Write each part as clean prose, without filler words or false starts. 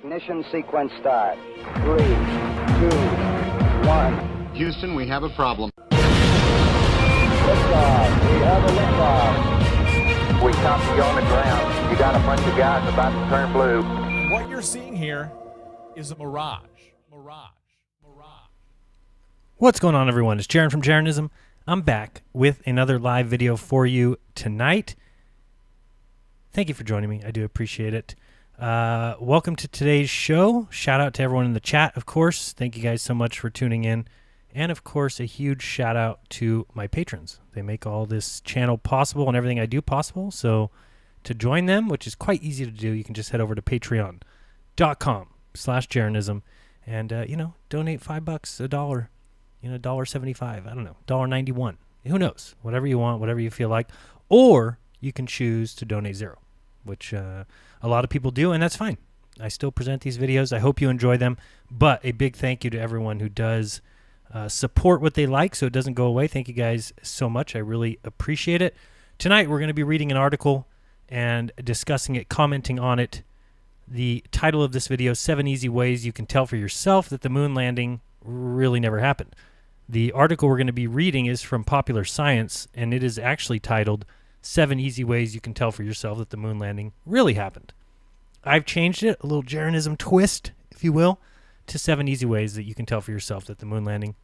Ignition sequence start. 3, 2, 1. Houston, we have a problem. Liftoff. We have a liftoff. We copy you on the ground. You got a bunch of guys about to turn blue. What you're seeing here is a mirage. What's going on, everyone? It's Jaron from Jeranism. I'm back with another live video for you tonight. Thank you for joining me. I do appreciate it. Welcome to today's show. Shout out to everyone in the chat, of course. Thank you guys so much for tuning in. And, of course, a huge shout out to my patrons. They make all this channel possible and everything I do possible. So to join them, which is quite easy to do, you can just head over to patreon.com/Jeranism and, donate $5, $1. $1.75, I don't know, $1.91. Who knows? Whatever you want, whatever you feel like. Or you can choose to donate $0, which a lot of people do, and that's fine. I still present these videos. I hope you enjoy them. But a big thank you to everyone who does support what they like so it doesn't go away. Thank you guys so much. I really appreciate it. Tonight we're going to be reading an article and discussing it, commenting on it. The title of this video, 7 Easy Ways You Can Tell for Yourself That the Moon Landing Really Never Happened. The article we're going to be reading is from Popular Science, and it is actually titled 7 Easy Ways You Can Tell for Yourself That the Moon Landing Really Happened. I've changed it, a little Jeranism twist, if you will, to 7 easy ways that you can tell for yourself that the moon landing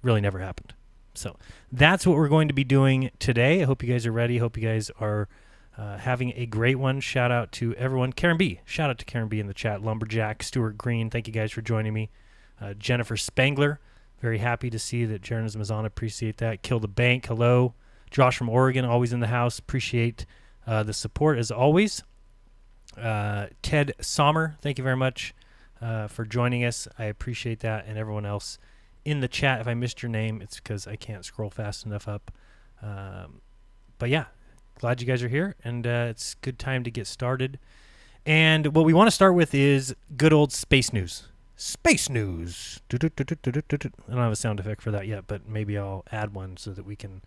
really never happened. So that's what we're going to be doing today. I hope you guys are ready. Hope you guys are having a great one. Shout out to everyone. Karen B. Shout out to Karen B in the chat. Lumberjack, Stuart Green, thank you guys for joining me. Jennifer Spangler, very happy to see that Jeranism is on. Appreciate that. Kill the Bank, hello. Josh from Oregon, always in the house. Appreciate the support as always. Ted Sommer, thank you very much for joining us. I appreciate that. And everyone else in the chat, if I missed your name, it's because I can't scroll fast enough up. But yeah, glad you guys are here, and it's a good time to get started. And what we want to start with is good old space news. Space news. I don't have a sound effect for that yet, but maybe I'll add one so that we can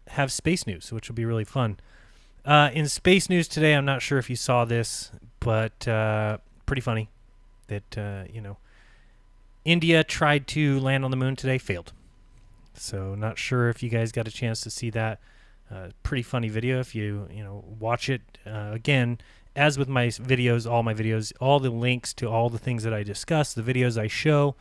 have space news, which will be really fun. In space news today, I'm not sure if you saw this, but pretty funny that, India tried to land on the moon today, failed. So not sure if you guys got a chance to see that. Pretty funny video if you, watch it. Again, as with my videos, all the links to all the things that I discuss, the videos I show,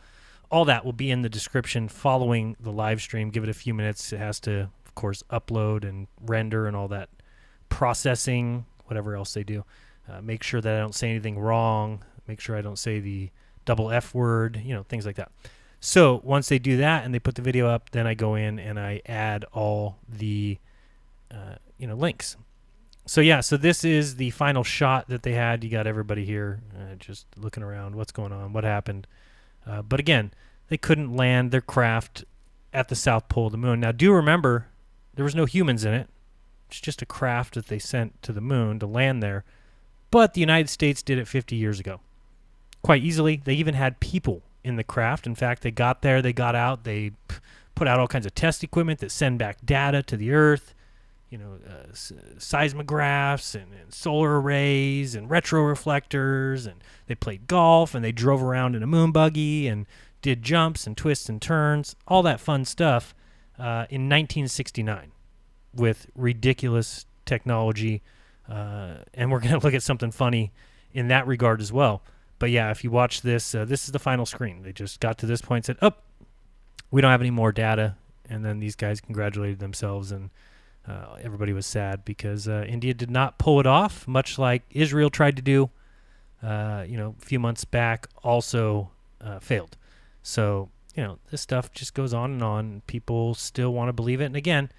all that will be in the description following the live stream. Give it a few minutes. It has to, of course, upload and render and all that processing, whatever else they do. Make sure that I don't say anything wrong. Make sure I don't say the double F word, things like that. So once they do that and they put the video up, then I go in and I add all the, links. So yeah, so this is the final shot that they had. You got everybody here just looking around. What's going on? What happened? But again, they couldn't land their craft at the South Pole of the moon. Now, do remember, there was no humans in it. It's just a craft that they sent to the moon to land there. But the United States did it 50 years ago. Quite easily. They even had people in the craft. In fact, they got there, they got out, they put out all kinds of test equipment that send back data to the Earth. Seismographs and solar arrays and retroreflectors, and they played golf and they drove around in a moon buggy and did jumps and twists and turns, all that fun stuff in 1969 with ridiculous technology. And we're going to look at something funny in that regard as well. But yeah, if you watch this, this is the final screen. They just got to this point and said, we don't have any more data. And then these guys congratulated themselves, and everybody was sad because India did not pull it off, much like Israel tried to do, a few months back, also failed. So, this stuff just goes on and on. People still want to believe it. And again,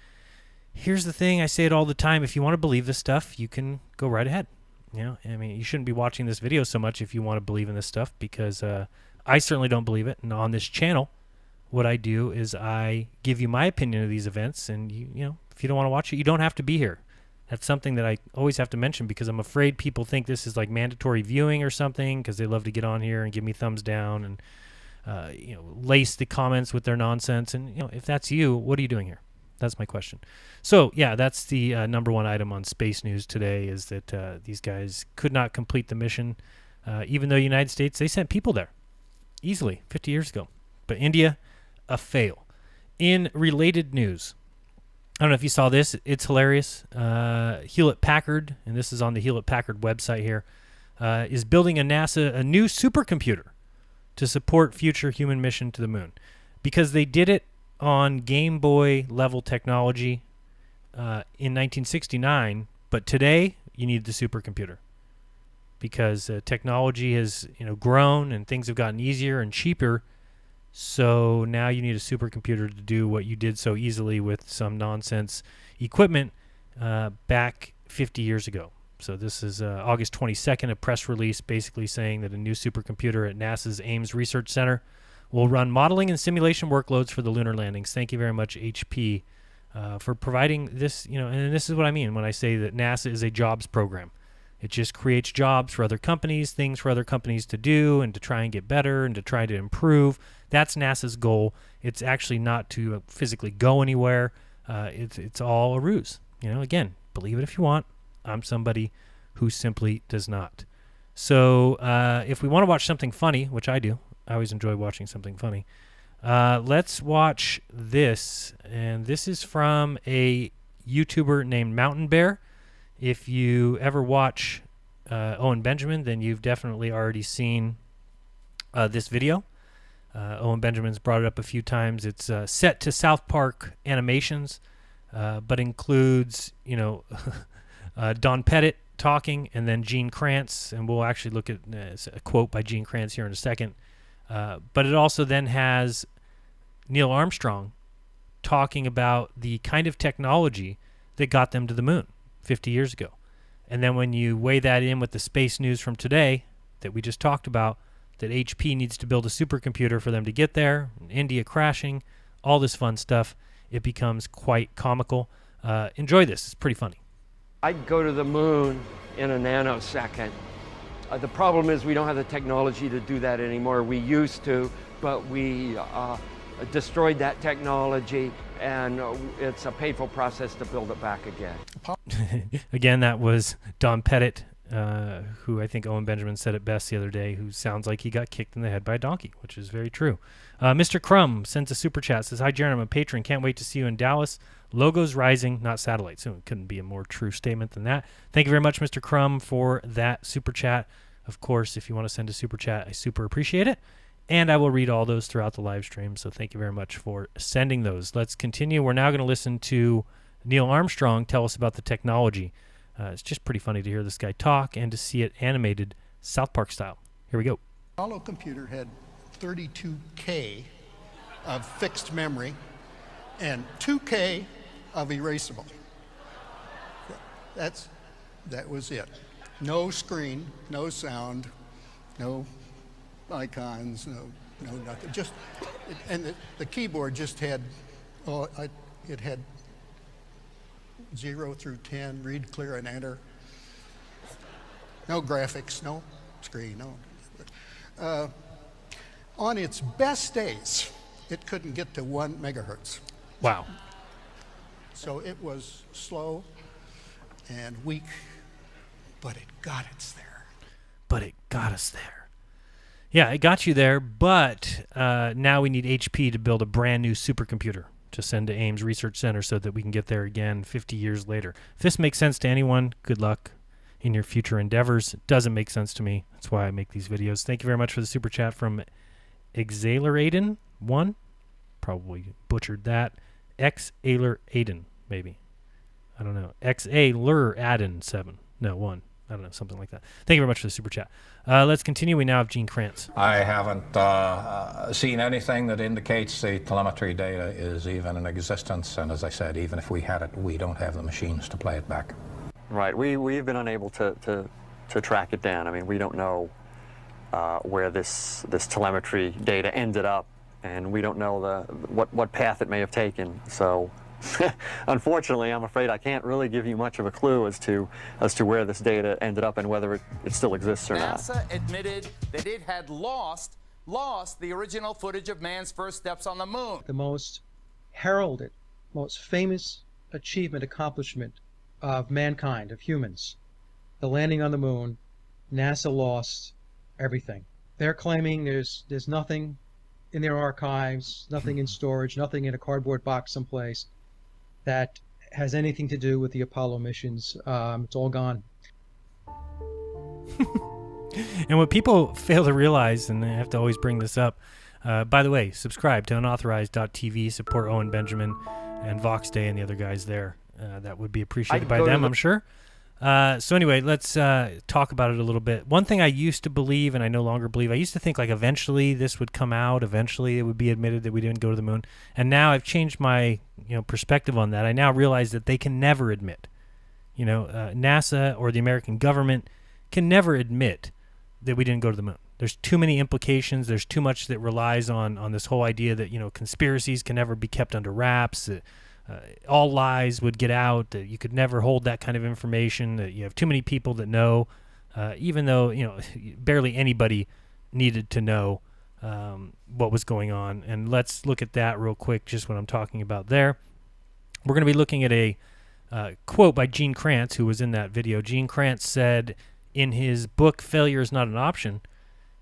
here's the thing. I say it all the time. If you want to believe this stuff, you can go right ahead. You shouldn't be watching this video so much if you want to believe in this stuff, because I certainly don't believe it. And on this channel, what I do is I give you my opinion of these events, and if you don't want to watch it, you don't have to be here. That's something that I always have to mention, because I'm afraid people think this is like mandatory viewing or something, because they love to get on here and give me thumbs down and lace the comments with their nonsense. And if that's you, what are you doing here? That's my question. So yeah, that's the number one item on space news today, is that these guys could not complete the mission. Even though the United States, they sent people there easily 50 years ago. But India, a fail. In related news, I don't know if you saw this. It's hilarious. Hewlett-Packard, and this is on the Hewlett-Packard website here, is building a new supercomputer to support future human mission to the moon, because they did it on Game Boy level technology in 1969, but today you need the supercomputer because technology has grown and things have gotten easier and cheaper. So now you need a supercomputer to do what you did so easily with some nonsense equipment back 50 years ago. So this is August 22nd, a press release basically saying that a new supercomputer at NASA's Ames Research Center will run modeling and simulation workloads for the lunar landings. Thank you very much, HP, for providing this. And this is what I mean when I say that NASA is a jobs program. It just creates jobs for other companies, things for other companies to do and to try and get better and to try to improve. That's NASA's goal. It's actually not to physically go anywhere. It's all a ruse. Again, believe it if you want. I'm somebody who simply does not. So if we want to watch something funny, which I do, I always enjoy watching something funny. Let's watch this. And this is from a YouTuber named Mountain Bear. If you ever watch Owen Benjamin, then you've definitely already seen this video. Owen Benjamin's brought it up a few times. It's set to South Park animations, but includes, Don Pettit talking and then Gene Kranz, and we'll actually look at a quote by Gene Kranz here in a second. But it also then has Neil Armstrong talking about the kind of technology that got them to the moon 50 years ago. And then when you weigh that in with the space news from today that we just talked about, that HP needs to build a supercomputer for them to get there, India crashing, all this fun stuff, it becomes quite comical. Enjoy this. It's pretty funny. I'd go to the moon in a nanosecond. The problem is we don't have the technology to do that anymore. We used to, but we destroyed that technology, and it's a painful process to build it back again. Again, that was Don Pettit, who I think Owen Benjamin said it best the other day, who sounds like he got kicked in the head by a donkey, which is very true. Mr. Crumb sends a super chat, says, "Hi, Jaron, I'm a patron. Can't wait to see you in Dallas. Logos rising, not satellites." So it couldn't be a more true statement than that. Thank you very much, Mr. Crumb, for that super chat. Of course, if you want to send a super chat, I super appreciate it. And I will read all those throughout the live stream. So thank you very much for sending those. Let's continue. We're now going to listen to Neil Armstrong tell us about the technology. It's just pretty funny to hear this guy talk and to see it animated South Park style. Here we go. Apollo computer had 32K of fixed memory and 2K of erasable. That was it. No screen, no sound, no icons, no nothing. Just and the keyboard just had it had 0 through 10, read, clear, and enter. No graphics, no screen, no. On its best days, it couldn't get to 1 megahertz. Wow. So it was slow and weak, but it got us there. But it got us there. Yeah, it got you there, but now we need HP to build a brand new supercomputer to send to Ames Research Center so that we can get there again 50 years later. If this makes sense to anyone, good luck in your future endeavors. It doesn't make sense to me. That's why I make these videos. Thank you very much for the super chat from Exaileraden1. Probably butchered that. X-Ailer-Aiden, maybe. I don't know. X-A-Lur-Aden7. No, 1. I don't know, something like that. Thank you very much for the super chat. Let's continue. We now have Gene Kranz. I haven't seen anything that indicates the telemetry data is even in existence. And as I said, even if we had it, we don't have the machines to play it back. Right. We've been unable to track it down. I mean, we don't know where this telemetry data ended up, and we don't know what path it may have taken. So unfortunately, I'm afraid I can't really give you much of a clue as to where this data ended up and whether it still exists or not. NASA admitted that it had lost the original footage of man's first steps on the moon. The most heralded, most famous accomplishment of mankind, of humans, the landing on the moon. NASA lost everything. They're claiming there's nothing in their archives, nothing in storage, nothing in a cardboard box someplace that has anything to do with the Apollo missions. It's all gone. And what people fail to realize, and I have to always bring this up, by the way, subscribe to unauthorized.tv, support Owen Benjamin and Vox Day and the other guys there. That would be appreciated by them, I'm sure. So anyway, let's talk about it a little bit. One thing I used to believe, and I no longer believe, I used to think like eventually this would come out, eventually it would be admitted that we didn't go to the moon. And now I've changed my perspective on that. I now realize that they can never admit, NASA or the American government can never admit that we didn't go to the moon. There's too many implications. There's too much that relies on this whole idea that, conspiracies can never be kept under wraps, that all lies would get out, that you could never hold that kind of information, that you have too many people that know, even though, barely anybody needed to know what was going on. And let's look at that real quick, just what I'm talking about there. We're going to be looking at a quote by Gene Kranz, who was in that video. Gene Kranz said in his book, Failure is Not an Option,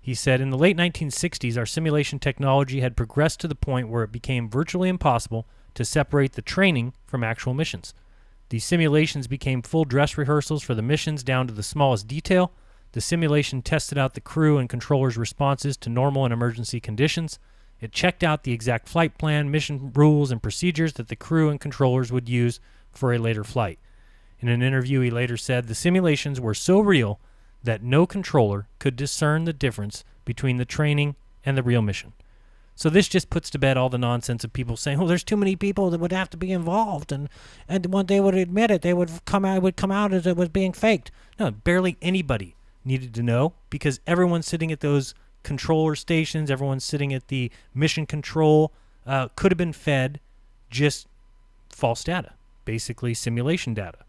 he said, in the late 1960s, our simulation technology had progressed to the point where it became virtually impossible to separate the training from actual missions. These simulations became full dress rehearsals for the missions down to the smallest detail. The simulation tested out the crew and controllers' responses to normal and emergency conditions. It checked out the exact flight plan, mission rules, and procedures that the crew and controllers would use for a later flight. In an interview, he later said, the simulations were so real that no controller could discern the difference between the training and the real mission. So this just puts to bed all the nonsense of people saying, there's too many people that would have to be involved, and when they would admit it, it would come out as it was being faked. No, barely anybody needed to know, because everyone sitting at those controller stations, everyone sitting at the mission control could have been fed just false data, basically simulation data.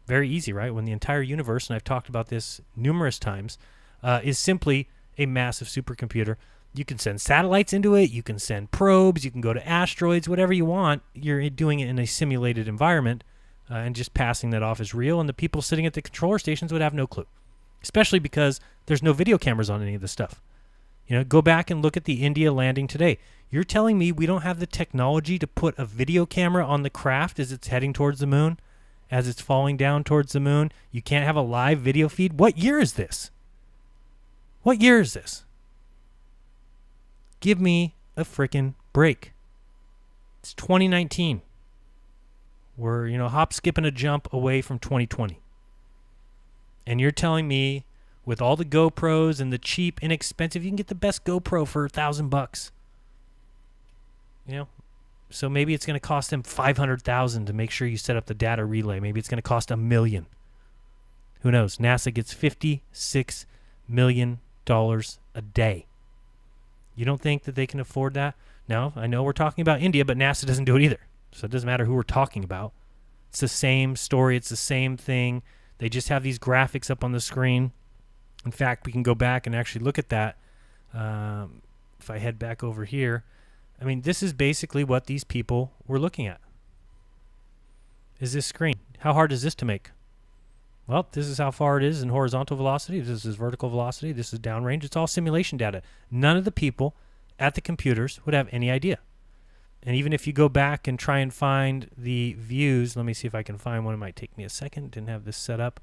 Very easy, right? When the entire universe, and I've talked about this numerous times, is simply a massive supercomputer. You can send satellites into it, you can send probes, you can go to asteroids, whatever you want. You're doing it in a simulated environment and just passing that off as real, and the people sitting at the controller stations would have no clue, especially because there's no video cameras on any of this stuff. Go back and look at the India landing today. You're telling me we don't have the technology to put a video camera on the craft as it's heading towards the moon, as it's falling down towards the moon? You can't have a live video feed? What year is this? What year is this? Give me a frickin' break. It's 2019. We're, hop, skip, and a jump away from 2020. And you're telling me with all the GoPros and the cheap, inexpensive, you can get the best GoPro for $1,000. So maybe it's going to cost them $500,000 to make sure you set up the data relay. Maybe it's going to cost $1 million. Who knows? NASA gets $56 million a day. You don't think that they can afford that? No, I know we're talking about India, but NASA doesn't do it either. So it doesn't matter who we're talking about. It's the same story. It's the same thing. They just have these graphics up on the screen. In fact, we can go back and actually look at that. If I head back over here, I mean, this is basically what these people were looking at. Is this screen? How hard is this to make? Well, this is how far it is in horizontal velocity. This is vertical velocity. This is downrange. It's all simulation data. None of the people at the computers would have any idea. And even if you go back and try and find the views, let me see if I can find one. It might take me a second. Didn't have this set up.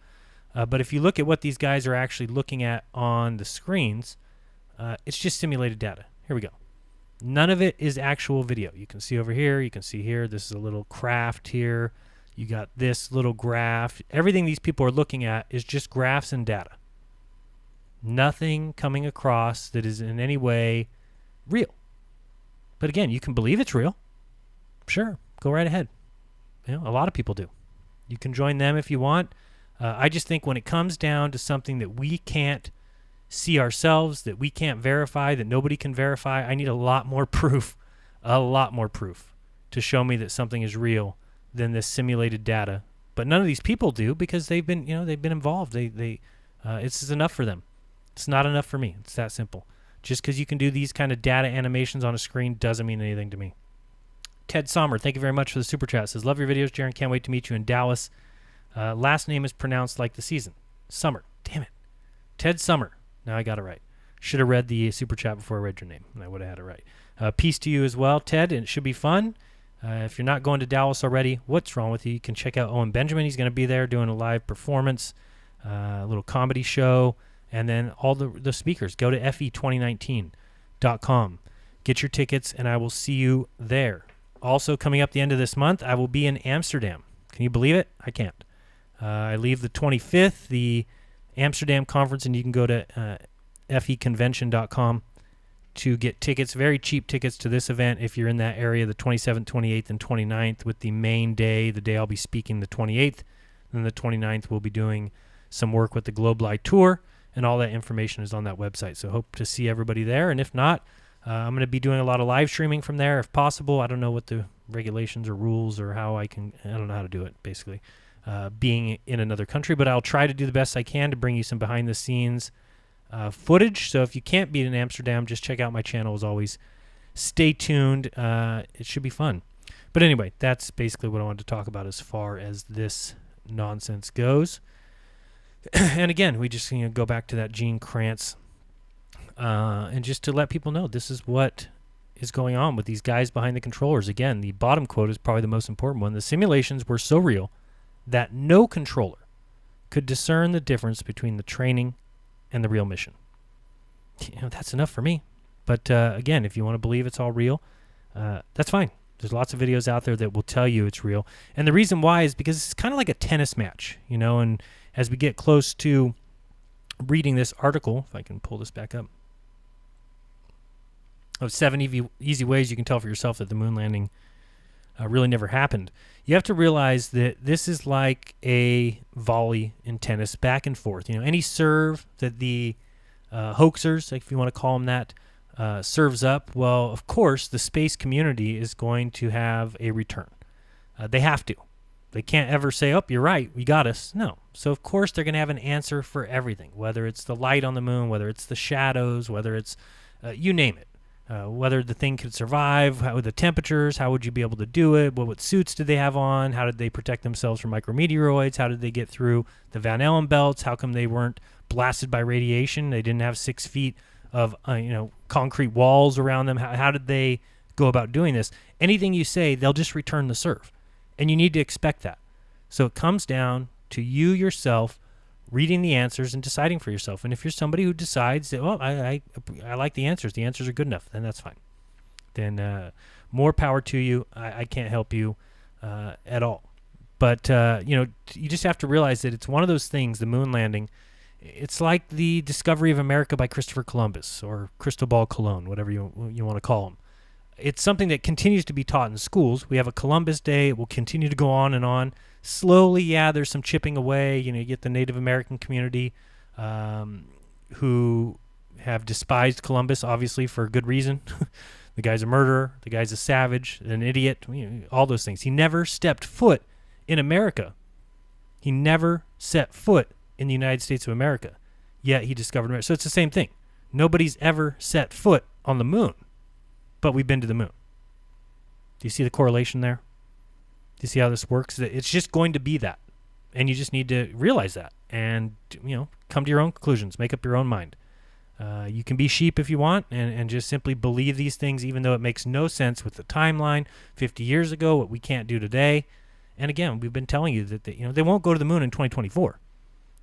But if you look at what these guys are actually looking at on the screens, it's just simulated data. Here we go. None of it is actual video. You can see over here. You can see here. This is a little craft here. You got this little graph. Everything these people are looking at is just graphs and data. Nothing coming across that is in any way real. But again, you can believe it's real. Sure, go right ahead. A lot of people do. You can join them if you want. I just think when it comes down to something that we can't see ourselves, that we can't verify, that nobody can verify, I need a lot more proof to show me that something is real than this simulated data. But none of these people do, because they've been involved. It's enough for them. It's not enough for me. It's that simple. Just because you can do these kind of data animations on a screen doesn't mean anything to me. Ted Sommer, thank you very much for the super chat. Says, love your videos, Jaron. Can't wait to meet you in Dallas. Last name is pronounced like the season. Summer. Damn it. Ted Sommer. Now I got it right. Should have read the super chat before I read your name, and I would have had it right. Peace to you as well, Ted, and it should be fun. If you're not going to Dallas already, what's wrong with you? You can check out Owen Benjamin. He's going to be there doing a live performance, a little comedy show, and then all the speakers. Go to fe2019.com. Get your tickets, and I will see you there. Also, coming up the end of this month, I will be in Amsterdam. Can you believe it? I can't. I leave the 25th, the Amsterdam conference, and you can go to feconvention.com to get tickets, very cheap tickets to this event if you're in that area, the 27th, 28th, and 29th, with the main day, the day I'll be speaking, the 28th. And the 29th, we'll be doing some work with the Globe Live Tour, and all that information is on that website. So hope to see everybody there. And if not, I'm going to be doing a lot of live streaming from there if possible. I don't know what the regulations or rules or how I don't know how to do it, basically, being in another country. But I'll try to do the best I can to bring you some behind-the-scenes footage. So if you can't be in Amsterdam, just check out my channel as always. Stay tuned. It should be fun. But anyway, that's basically what I wanted to talk about as far as this nonsense goes. And again, we just go back to that Gene Kranz, and just to let people know this is what is going on with these guys behind the controllers. Again, the bottom quote is probably the most important one. The simulations were so real that no controller could discern the difference between the training and the real mission. That's enough for me. But again, if you want to believe it's all real, that's fine. There's lots of videos out there that will tell you it's real. And the reason why is because it's kind of like a tennis match, and as we get close to reading this article, if I can pull this back up, of 7 easy ways you can tell for yourself that the moon landing really never happened. You have to realize that this is like a volley in tennis, back and forth. Any serve that the hoaxers, if you want to call them that, serves up, well, of course, the space community is going to have a return. They have to. They can't ever say, oh, you're right, we got us. No. So, of course, they're going to have an answer for everything, whether it's the light on the moon, whether it's the shadows, whether it's, you name it. Whether the thing could survive, how the temperatures, how would you be able to do it, what suits did they have on, how did they protect themselves from micrometeoroids, how did they get through the Van Allen belts, how come they weren't blasted by radiation, they didn't have 6 feet of concrete walls around them, how did they go about doing this? Anything you say, they'll just return the serve, and you need to expect that. So it comes down to you yourself reading the answers and deciding for yourself. And if you're somebody who decides that, well, I like the answers are good enough, then that's fine. Then more power to you. I can't help you at all. But, you just have to realize that it's one of those things, the moon landing, it's like the discovery of America by Christopher Columbus or Cristobal Colon, whatever you want to call him. It's something that continues to be taught in schools. We have a Columbus Day. It will continue to go on and on. Slowly, yeah, there's some chipping away. You get the Native American community who have despised Columbus, obviously, for a good reason. The guy's a murderer. The guy's a savage, an idiot, all those things. He never stepped foot in America. He never set foot in the United States of America, yet he discovered America. So it's the same thing. Nobody's ever set foot on the moon, but we've been to the moon. Do you see the correlation there? Do you see how this works? It's just going to be that, and you just need to realize that and, come to your own conclusions, make up your own mind. You can be sheep if you want and just simply believe these things, even though it makes no sense with the timeline 50 years ago, what we can't do today. And again, we've been telling you that they won't go to the moon in 2024.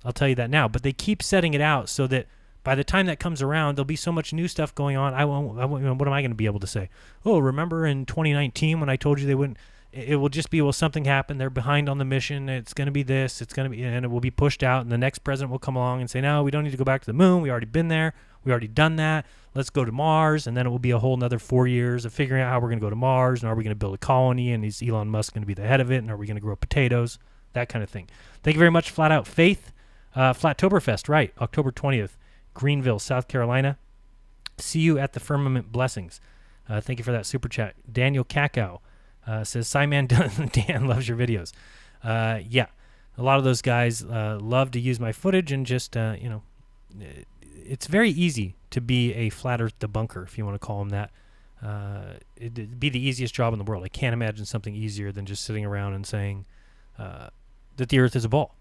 I'll tell you that now. But they keep setting it out so that by the time that comes around, there'll be so much new stuff going on. What am I going to be able to say? Oh, remember in 2019 when I told you they wouldn't? It will just be, well, something happened. They're behind on the mission. It's going to be this. It's going to be, and it will be pushed out. And the next president will come along and say, no, we don't need to go back to the moon. We already been there. We already done that. Let's go to Mars. And then it will be a whole another 4 years of figuring out how we're going to go to Mars. And are we going to build a colony? And is Elon Musk going to be the head of it? And are we going to grow potatoes? That kind of thing. Thank you very much, Flat Out Faith. Flattoberfest, right, October 20th, Greenville, South Carolina. See you at the Firmament Blessings. Thank you for that super chat. Daniel Kakao says, Simon Dan loves your videos. Yeah, a lot of those guys love to use my footage and just, it's very easy to be a flat earth debunker, if you want to call them that. It'd be the easiest job in the world. I can't imagine something easier than just sitting around and saying that the earth is a ball.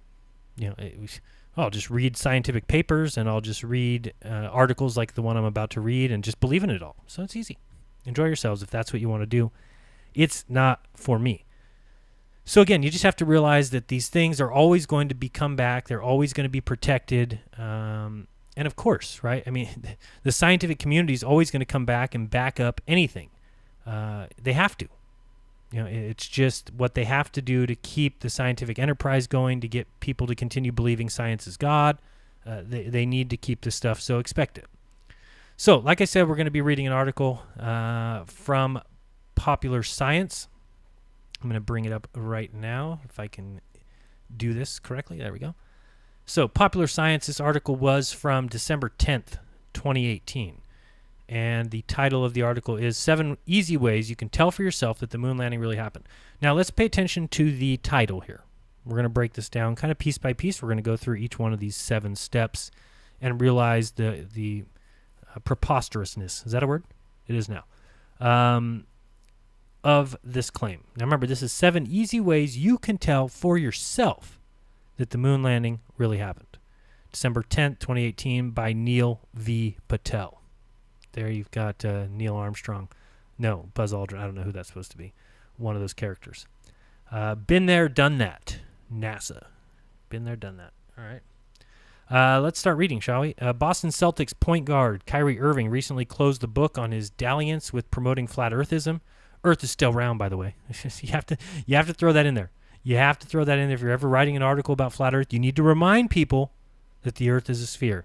I'll just read scientific papers and I'll just read articles like the one I'm about to read and just believe in it all. So it's easy. Enjoy yourselves if that's what you want to do. It's not for me. So again, you just have to realize that these things are always going to be come back. They're always going to be protected. And of course, right? I mean, the scientific community is always going to come back and back up anything. They have to. You know, it's just what they have to do to keep the scientific enterprise going, to get people to continue believing science is God. They need to keep this stuff, so expect it. So, like I said, we're going to be reading an article from Popular Science. I'm going to bring it up right now, if I can do this correctly. There we go. So, Popular Science, this article was from December 10th, 2018. And the title of the article is 7 Easy Ways You Can Tell for Yourself That the Moon Landing Really Happened. Now, let's pay attention to the title here. We're going to break this down kind of piece by piece. We're going to go through each one of these 7 steps and realize the preposterousness. Is that a word? It is now. Of this claim. Now, remember, this is 7 easy ways you can tell for yourself that the moon landing really happened. December 10th, 2018, by Neil V. Patel. There you've got Neil Armstrong. No, Buzz Aldrin. I don't know who that's supposed to be. One of those characters. Been there, done that. NASA. Been there, done that. All right. Let's start reading, shall we? Boston Celtics point guard Kyrie Irving recently closed the book on his dalliance with promoting flat earthism. Earth is still round, by the way. you have to throw that in there. You have to throw that in there. If you're ever writing an article about flat Earth, you need to remind people that the Earth is a sphere.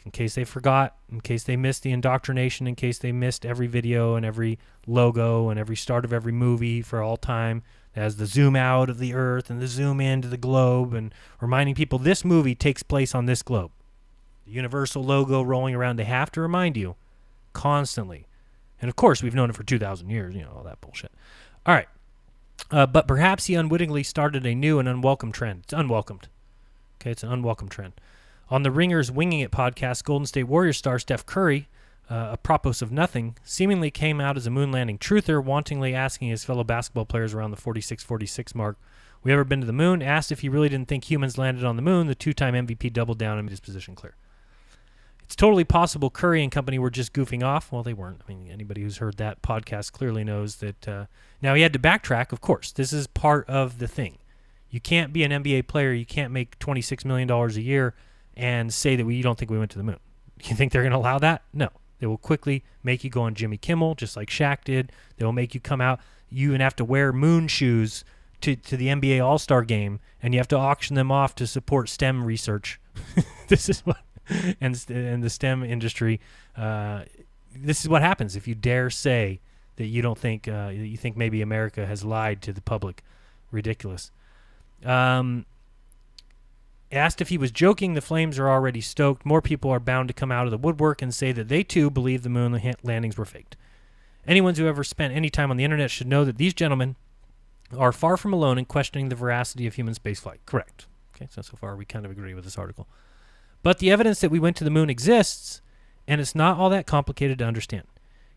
In case they forgot, in case they missed the indoctrination, in case they missed every video and every logo and every start of every movie for all time, as the zoom out of the Earth and the zoom into the globe, and reminding people this movie takes place on this globe. The universal logo rolling around, they have to remind you constantly. And of course, we've known it for 2,000 years, all that bullshit. All right. But perhaps he unwittingly started a new and unwelcome trend. It's unwelcomed. Okay, it's an unwelcome trend. On the Ringer's Winging It podcast, Golden State Warriors star Steph Curry, apropos of nothing, seemingly came out as a moon landing truther, wantonly asking his fellow basketball players around the 46-46 mark, "We ever been to the moon?" Asked if he really didn't think humans landed on the moon, the 2-time MVP doubled down and made his position clear. It's totally possible Curry and company were just goofing off. Well, they weren't. I mean, anybody who's heard that podcast clearly knows that. Now, he had to backtrack, of course. This is part of the thing. You can't be an NBA player. You can't make $26 million a year and say that you don't think we went to the moon. You think they're going to allow that? No. They will quickly make you go on Jimmy Kimmel, just like Shaq did. They will make you come out. You even have to wear moon shoes to the NBA All-Star game, and you have to auction them off to support STEM research. This is what, and the STEM industry, this is what happens if you dare say that you don't think, you think maybe America has lied to the public. Ridiculous. Asked if he was joking, the flames are already stoked. More people are bound to come out of the woodwork and say that they too believe the moon landings were faked. Anyone who ever spent any time on the internet should know that these gentlemen are far from alone in questioning the veracity of human spaceflight. Correct. Okay, so far we kind of agree with this article. But the evidence that we went to the moon exists, and it's not all that complicated to understand.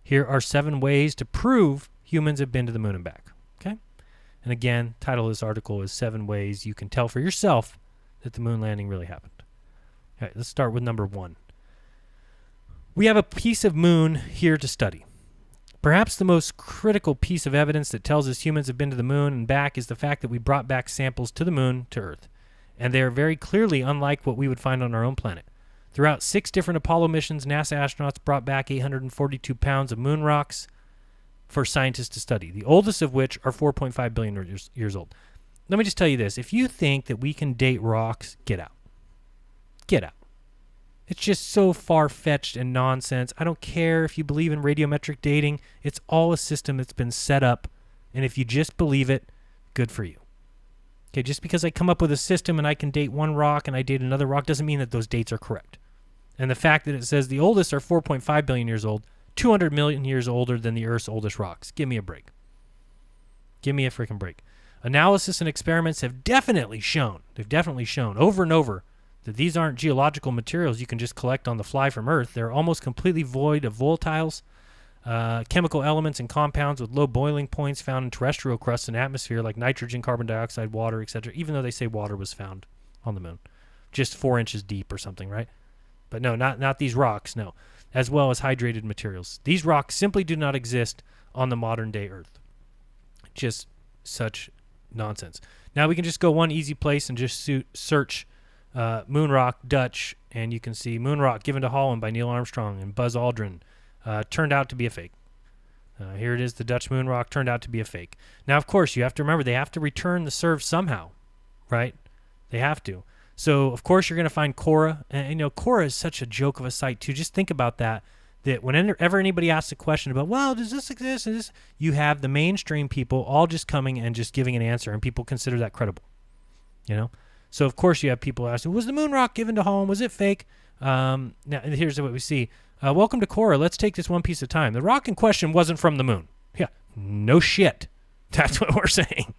Here are 7 ways to prove humans have been to the moon and back. Okay? And again, title of this article is 7 ways you can tell for yourself that the moon landing really happened. All right, let's start with number 1. We have a piece of moon here to study. Perhaps the most critical piece of evidence that tells us humans have been to the moon and back is the fact that we brought back samples to the moon to Earth. And they are very clearly unlike what we would find on our own planet. Throughout 6 different Apollo missions, NASA astronauts brought back 842 pounds of moon rocks for scientists to study, the oldest of which are 4.5 billion years old. Let me just tell you this. If you think that we can date rocks, get out. Get out. It's just so far-fetched and nonsense. I don't care if you believe in radiometric dating. It's all a system that's been set up. And if you just believe it, good for you. Okay, just because I come up with a system and I can date one rock and I date another rock doesn't mean that those dates are correct. And the fact that it says the oldest are 4.5 billion years old, 200 million years older than the Earth's oldest rocks. Give me a break. Give me a freaking break. Analysis and experiments have definitely shown over and over that these aren't geological materials you can just collect on the fly from Earth. They're almost completely void of volatiles, chemical elements and compounds with low boiling points found in terrestrial crust and atmosphere like nitrogen, carbon dioxide, water, etc., even though they say water was found on the moon. just 4 inches deep or something, right? But no, not these rocks, no. As well as hydrated materials. These rocks simply do not exist on the modern day Earth. Just such nonsense. Now we can just go one easy place and just search moon rock Dutch, and you can see moon rock given to Holland by Neil Armstrong and Buzz Aldrin turned out to be a fake. Here it is, the Dutch moon rock turned out to be a fake. Now, of course, you have to remember they have to return the serve somehow, right? They have to. So, of course, you're going to find Quora. And, you know, Quora is such a joke of a site, too. Just think about that whenever anybody asks a question about, well, does this exist? You have the mainstream people all just coming and just giving an answer, and people consider that credible, you know? So, of course, you have people asking, was the moon rock given to Holland? Was it fake? Now, here's what we see. Welcome to Quora. Let's take this one piece at a time. The rock in question wasn't from the moon. Yeah, no shit. That's what we're saying.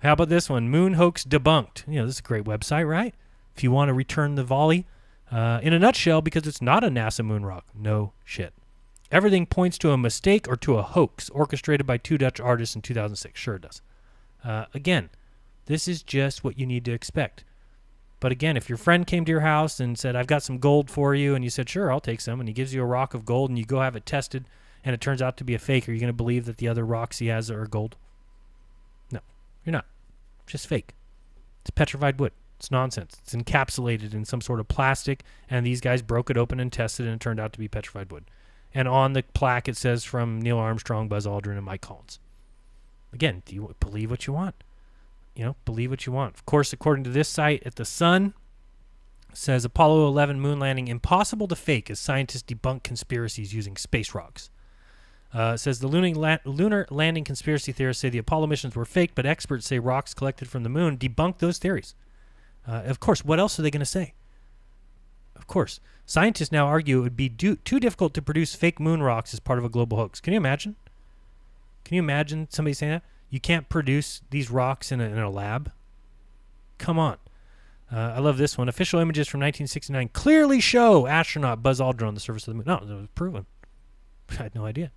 How about this one? Moon hoax debunked. You know, this is a great website, right? If you want to return the volley. In a nutshell, because it's not a NASA moon rock. No shit. Everything points to a mistake or to a hoax orchestrated by 2 Dutch artists in 2006. Sure it does. Again, this is just what you need to expect. But again, if your friend came to your house and said, I've got some gold for you, and you said, sure, I'll take some, and he gives you a rock of gold, and you go have it tested, and it turns out to be a fake, are you going to believe that the other rocks he has are gold? No, you're not. Just fake. It's petrified wood. It's nonsense. It's encapsulated in some sort of plastic, and these guys broke it open and tested it, and it turned out to be petrified wood. And on the plaque, it says from Neil Armstrong, Buzz Aldrin, and Mike Collins. Again, do you believe what you want? You know, believe what you want. Of course, according to this site at The Sun, says Apollo 11 moon landing impossible to fake as scientists debunk conspiracies using space rocks. It says the lunar landing conspiracy theorists say the Apollo missions were fake, but experts say rocks collected from the moon debunk those theories. Of course, what else are they going to say? Of course. Scientists now argue it would be too difficult to produce fake moon rocks as part of a global hoax. Can you imagine? Can you imagine somebody saying that? You can't produce these rocks in a lab? Come on. I love this one. Official images from 1969 clearly show astronaut Buzz Aldrin on the surface of the moon. No, it was proven. I had no idea.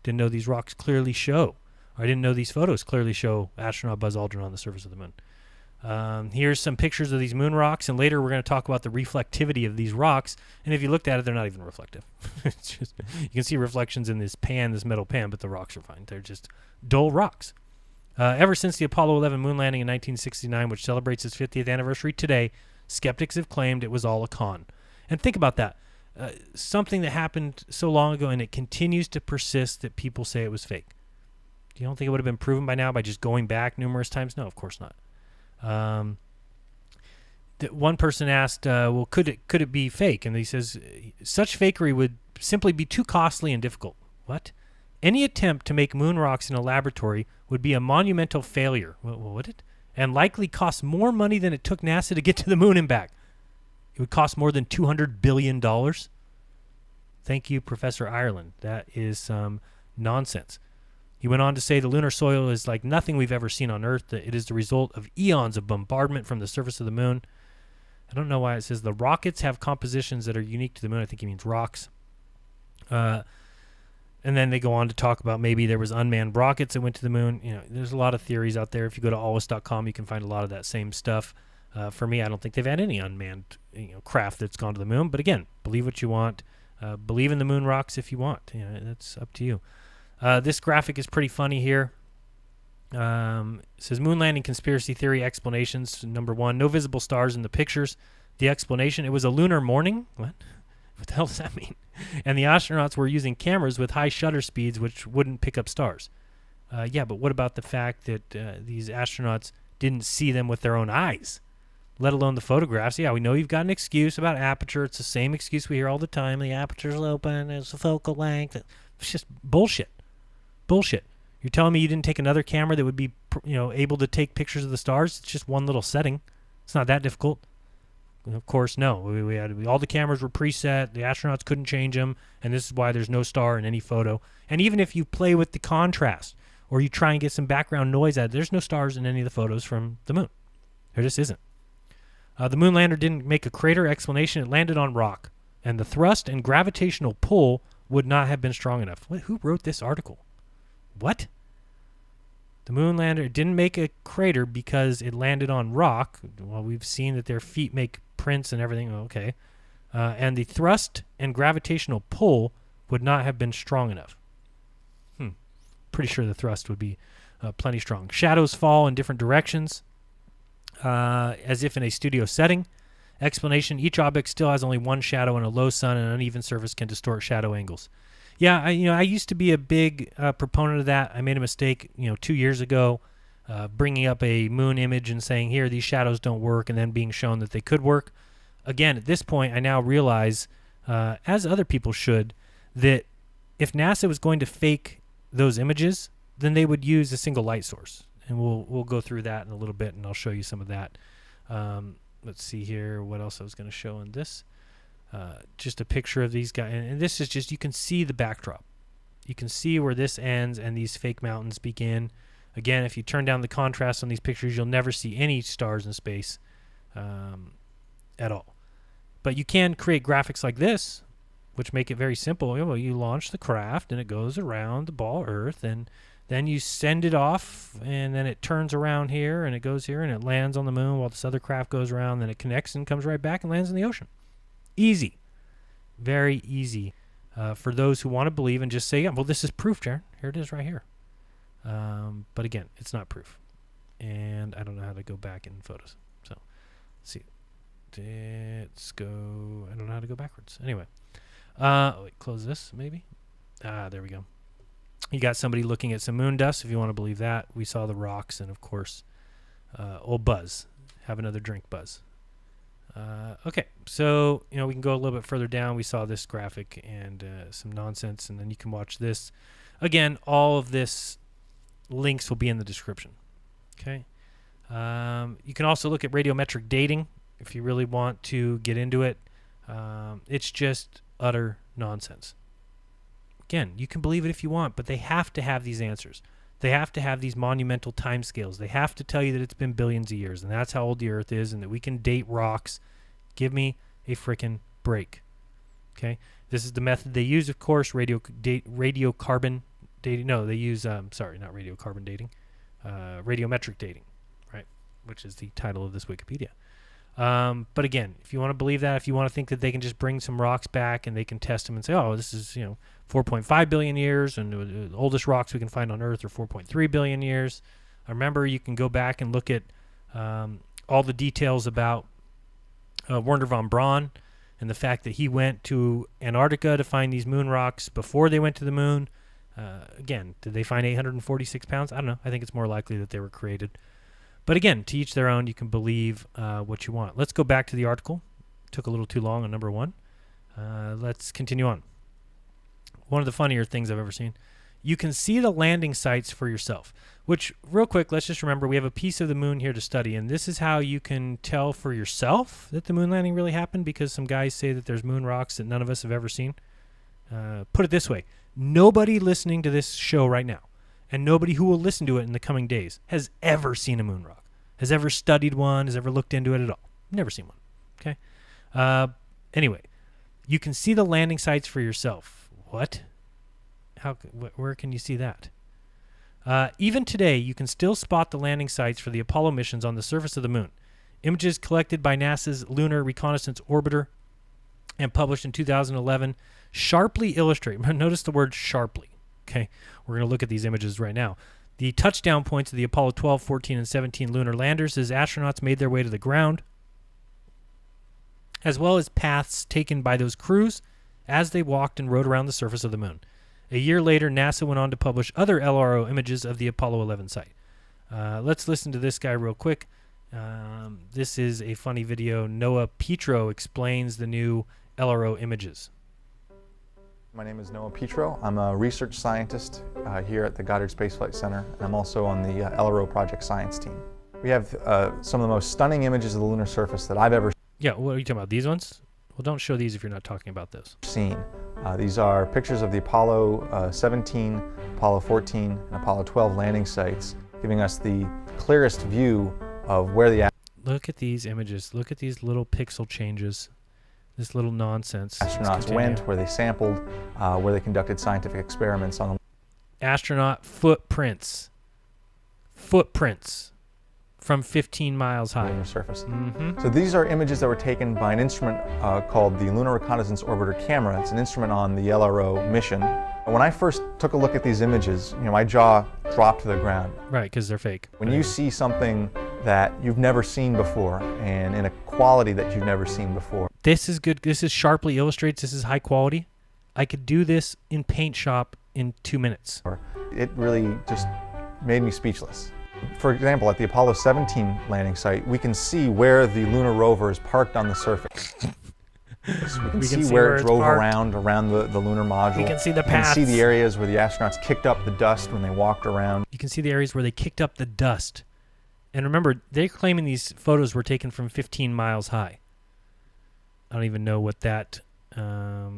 Didn't know these rocks clearly show. Or I didn't know these photos clearly show astronaut Buzz Aldrin on the surface of the moon. Here's some pictures of these moon rocks, and later we're going to talk about the reflectivity of these rocks. And if you looked at it, they're not even reflective. It's just, you can see reflections in this metal pan, but the rocks are fine. They're just dull rocks. Ever since the Apollo 11 moon landing in 1969, which celebrates its 50th anniversary today, skeptics have claimed it was all a con. And think about that. Something that happened so long ago, and it continues to persist that people say it was fake. You don't think it would have been proven by now by just going back numerous times? No, of course not. One person asked, well, could it be fake? And he says, such fakery would simply be too costly and difficult. What? Any attempt to make moon rocks in a laboratory would be a monumental failure. Would it? And likely cost more money than it took NASA to get to the moon and back. It would cost more than $200 billion. Thank you, Professor Ireland. That is some nonsense. He went on to say the lunar soil is like nothing we've ever seen on Earth. It is the result of eons of bombardment from the surface of the moon. I don't know why it says the rockets have compositions that are unique to the moon. I think he means rocks. And then they go on to talk about maybe there was unmanned rockets that went to the moon. You know, there's a lot of theories out there. If you go to always.com, you can find a lot of that same stuff. For me, I don't think they've had any unmanned craft that's gone to the moon. But again, believe what you want. Believe in the moon rocks if you want. That's up to you. This graphic is pretty funny here. It says moon landing conspiracy theory explanations. Number 1, no visible stars in the pictures. The explanation, it was a lunar morning. What? What the hell does that mean? And the astronauts were using cameras with high shutter speeds which wouldn't pick up stars. Yeah, but what about the fact that these astronauts didn't see them with their own eyes, let alone the photographs? Yeah, we know you've got an excuse about aperture. It's the same excuse we hear all the time. The aperture's open. It's a focal length. It's just bullshit. Bullshit. You're telling me you didn't take another camera that would be able to take pictures of the stars? It's just one little setting. It's not that difficult. Of course, no. We had all the cameras were preset. The astronauts couldn't change them, and this is why there's no star in any photo. And even if you play with the contrast or you try and get some background noise out, there's no stars in any of the photos from the moon. There just isn't. The moon lander didn't make a crater explanation. It landed on rock, and the thrust and gravitational pull would not have been strong enough. Who wrote this article? What? The moon lander didn't make a crater because it landed on rock. Well, we've seen that their feet make prints and everything. Okay. And the thrust and gravitational pull would not have been strong enough. Pretty sure the thrust would be plenty strong. Shadows fall in different directions, as if in a studio setting. Explanation: each object still has only one shadow, and a low sun and uneven surface can distort shadow angles. Yeah, I used to be a big proponent of that. I made a mistake, 2 years ago, bringing up a moon image and saying, here, these shadows don't work, and then being shown that they could work. Again, at this point, I now realize, as other people should, that if NASA was going to fake those images, then they would use a single light source. And we'll go through that in a little bit, and I'll show you some of that. Let's see here what else I was going to show in this. Just a picture of these guys. And this is just, you can see the backdrop. You can see where this ends and these fake mountains begin. Again, if you turn down the contrast on these pictures, you'll never see any stars in space at all. But you can create graphics like this, which make it very simple. You launch the craft, and it goes around the ball Earth, and then you send it off, and then it turns around here, and it goes here, and it lands on the moon while this other craft goes around. Then it connects and comes right back and lands in the ocean. Easy. Very easy for those who want to believe and just say, yeah, well, this is proof, Jaron. Here it is right here. But again, it's not proof. And I don't know how to go back in photos. So, let's see. Let's go. I don't know how to go backwards. Anyway. Wait, close this, maybe? There we go. You got somebody looking at some moon dust, if you want to believe that. We saw the rocks, and, of course, old Buzz. Have another drink, Buzz. Okay, so, we can go a little bit further down. We saw this graphic and some nonsense, and then you can watch this. Again, all of this links will be in the description. Okay. You can also look at radiometric dating if you really want to get into it. It's just utter nonsense. Again, you can believe it if you want, but they have to have these answers. They have to have these monumental timescales. They have to tell you that it's been billions of years, and that's how old the Earth is, and that we can date rocks. Give me a frickin' break. Okay? This is the method they use, of course, radiocarbon dating. No, they use, sorry, not radiocarbon dating. Radiometric dating, right? Which is the title of this Wikipedia. But again, if you want to believe that, if you want to think that they can just bring some rocks back and they can test them and say, oh, this is, 4.5 billion years, and the oldest rocks we can find on Earth are 4.3 billion years. Remember, you can go back and look at all the details about Wernher von Braun and the fact that he went to Antarctica to find these moon rocks before they went to the moon. Again, did they find 846 pounds? I don't know. I think it's more likely that they were created. But again, to each their own, you can believe what you want. Let's go back to the article. Took a little too long on number 1. Let's continue on. One of the funnier things I've ever seen. You can see the landing sites for yourself, which, real quick, let's just remember we have a piece of the moon here to study, and this is how you can tell for yourself that the moon landing really happened, because some guys say that there's moon rocks that none of us have ever seen. Put it this way. Nobody listening to this show right now, and nobody who will listen to it in the coming days, has ever seen a moon rock, has ever studied one, has ever looked into it at all. Never seen one. Okay? Anyway, you can see the landing sites for yourself. What? Where can you see that? Even today, you can still spot the landing sites for the Apollo missions on the surface of the moon. Images collected by NASA's Lunar Reconnaissance Orbiter and published in 2011 sharply illustrate. Notice the word sharply. Okay, we're going to look at these images right now. The touchdown points of the Apollo 12, 14, and 17 lunar landers as astronauts made their way to the ground, as well as paths taken by those crews as they walked and rode around the surface of the moon. A year later, NASA went on to publish other LRO images of the Apollo 11 site. Let's listen to this guy real quick. This is a funny video. Noah Petro explains the new LRO images. My name is Noah Petro. I'm a research scientist here at the Goddard Space Flight Center, and I'm also on the LRO Project Science team. We have some of the most stunning images of the lunar surface that I've ever Yeah, what are you talking about? These ones? Well, don't show these if you're not talking about this. Seen. These are pictures of the Apollo 17, Apollo 14, and Apollo 12 landing sites, giving us the clearest view of where the Look at these images. Look at these little pixel changes. This little nonsense. Astronauts went, where they sampled, where they conducted scientific experiments on astronaut footprints. Footprints. from 15 miles high. Lunar surface. Mm-hmm. So these are images that were taken by an instrument called the Lunar Reconnaissance Orbiter Camera. It's an instrument on the LRO mission. When I first took a look at these images, my jaw dropped to the ground. Right, because they're fake. When you see something that you've never seen before and in a quality that you've never seen before. This is good. This is sharply illustrates. This is high quality. I could do this in Paint Shop in 2 minutes. It really just made me speechless. For example, at the Apollo 17 landing site, we can see where the lunar rover is parked on the surface. We can see where it drove around the lunar module. You can see the paths. paths. You can see the areas where the astronauts kicked up the dust when they walked around. You can see the areas where they kicked up the dust. And remember, they're claiming these photos were taken from 15 miles high. I don't even know what that, how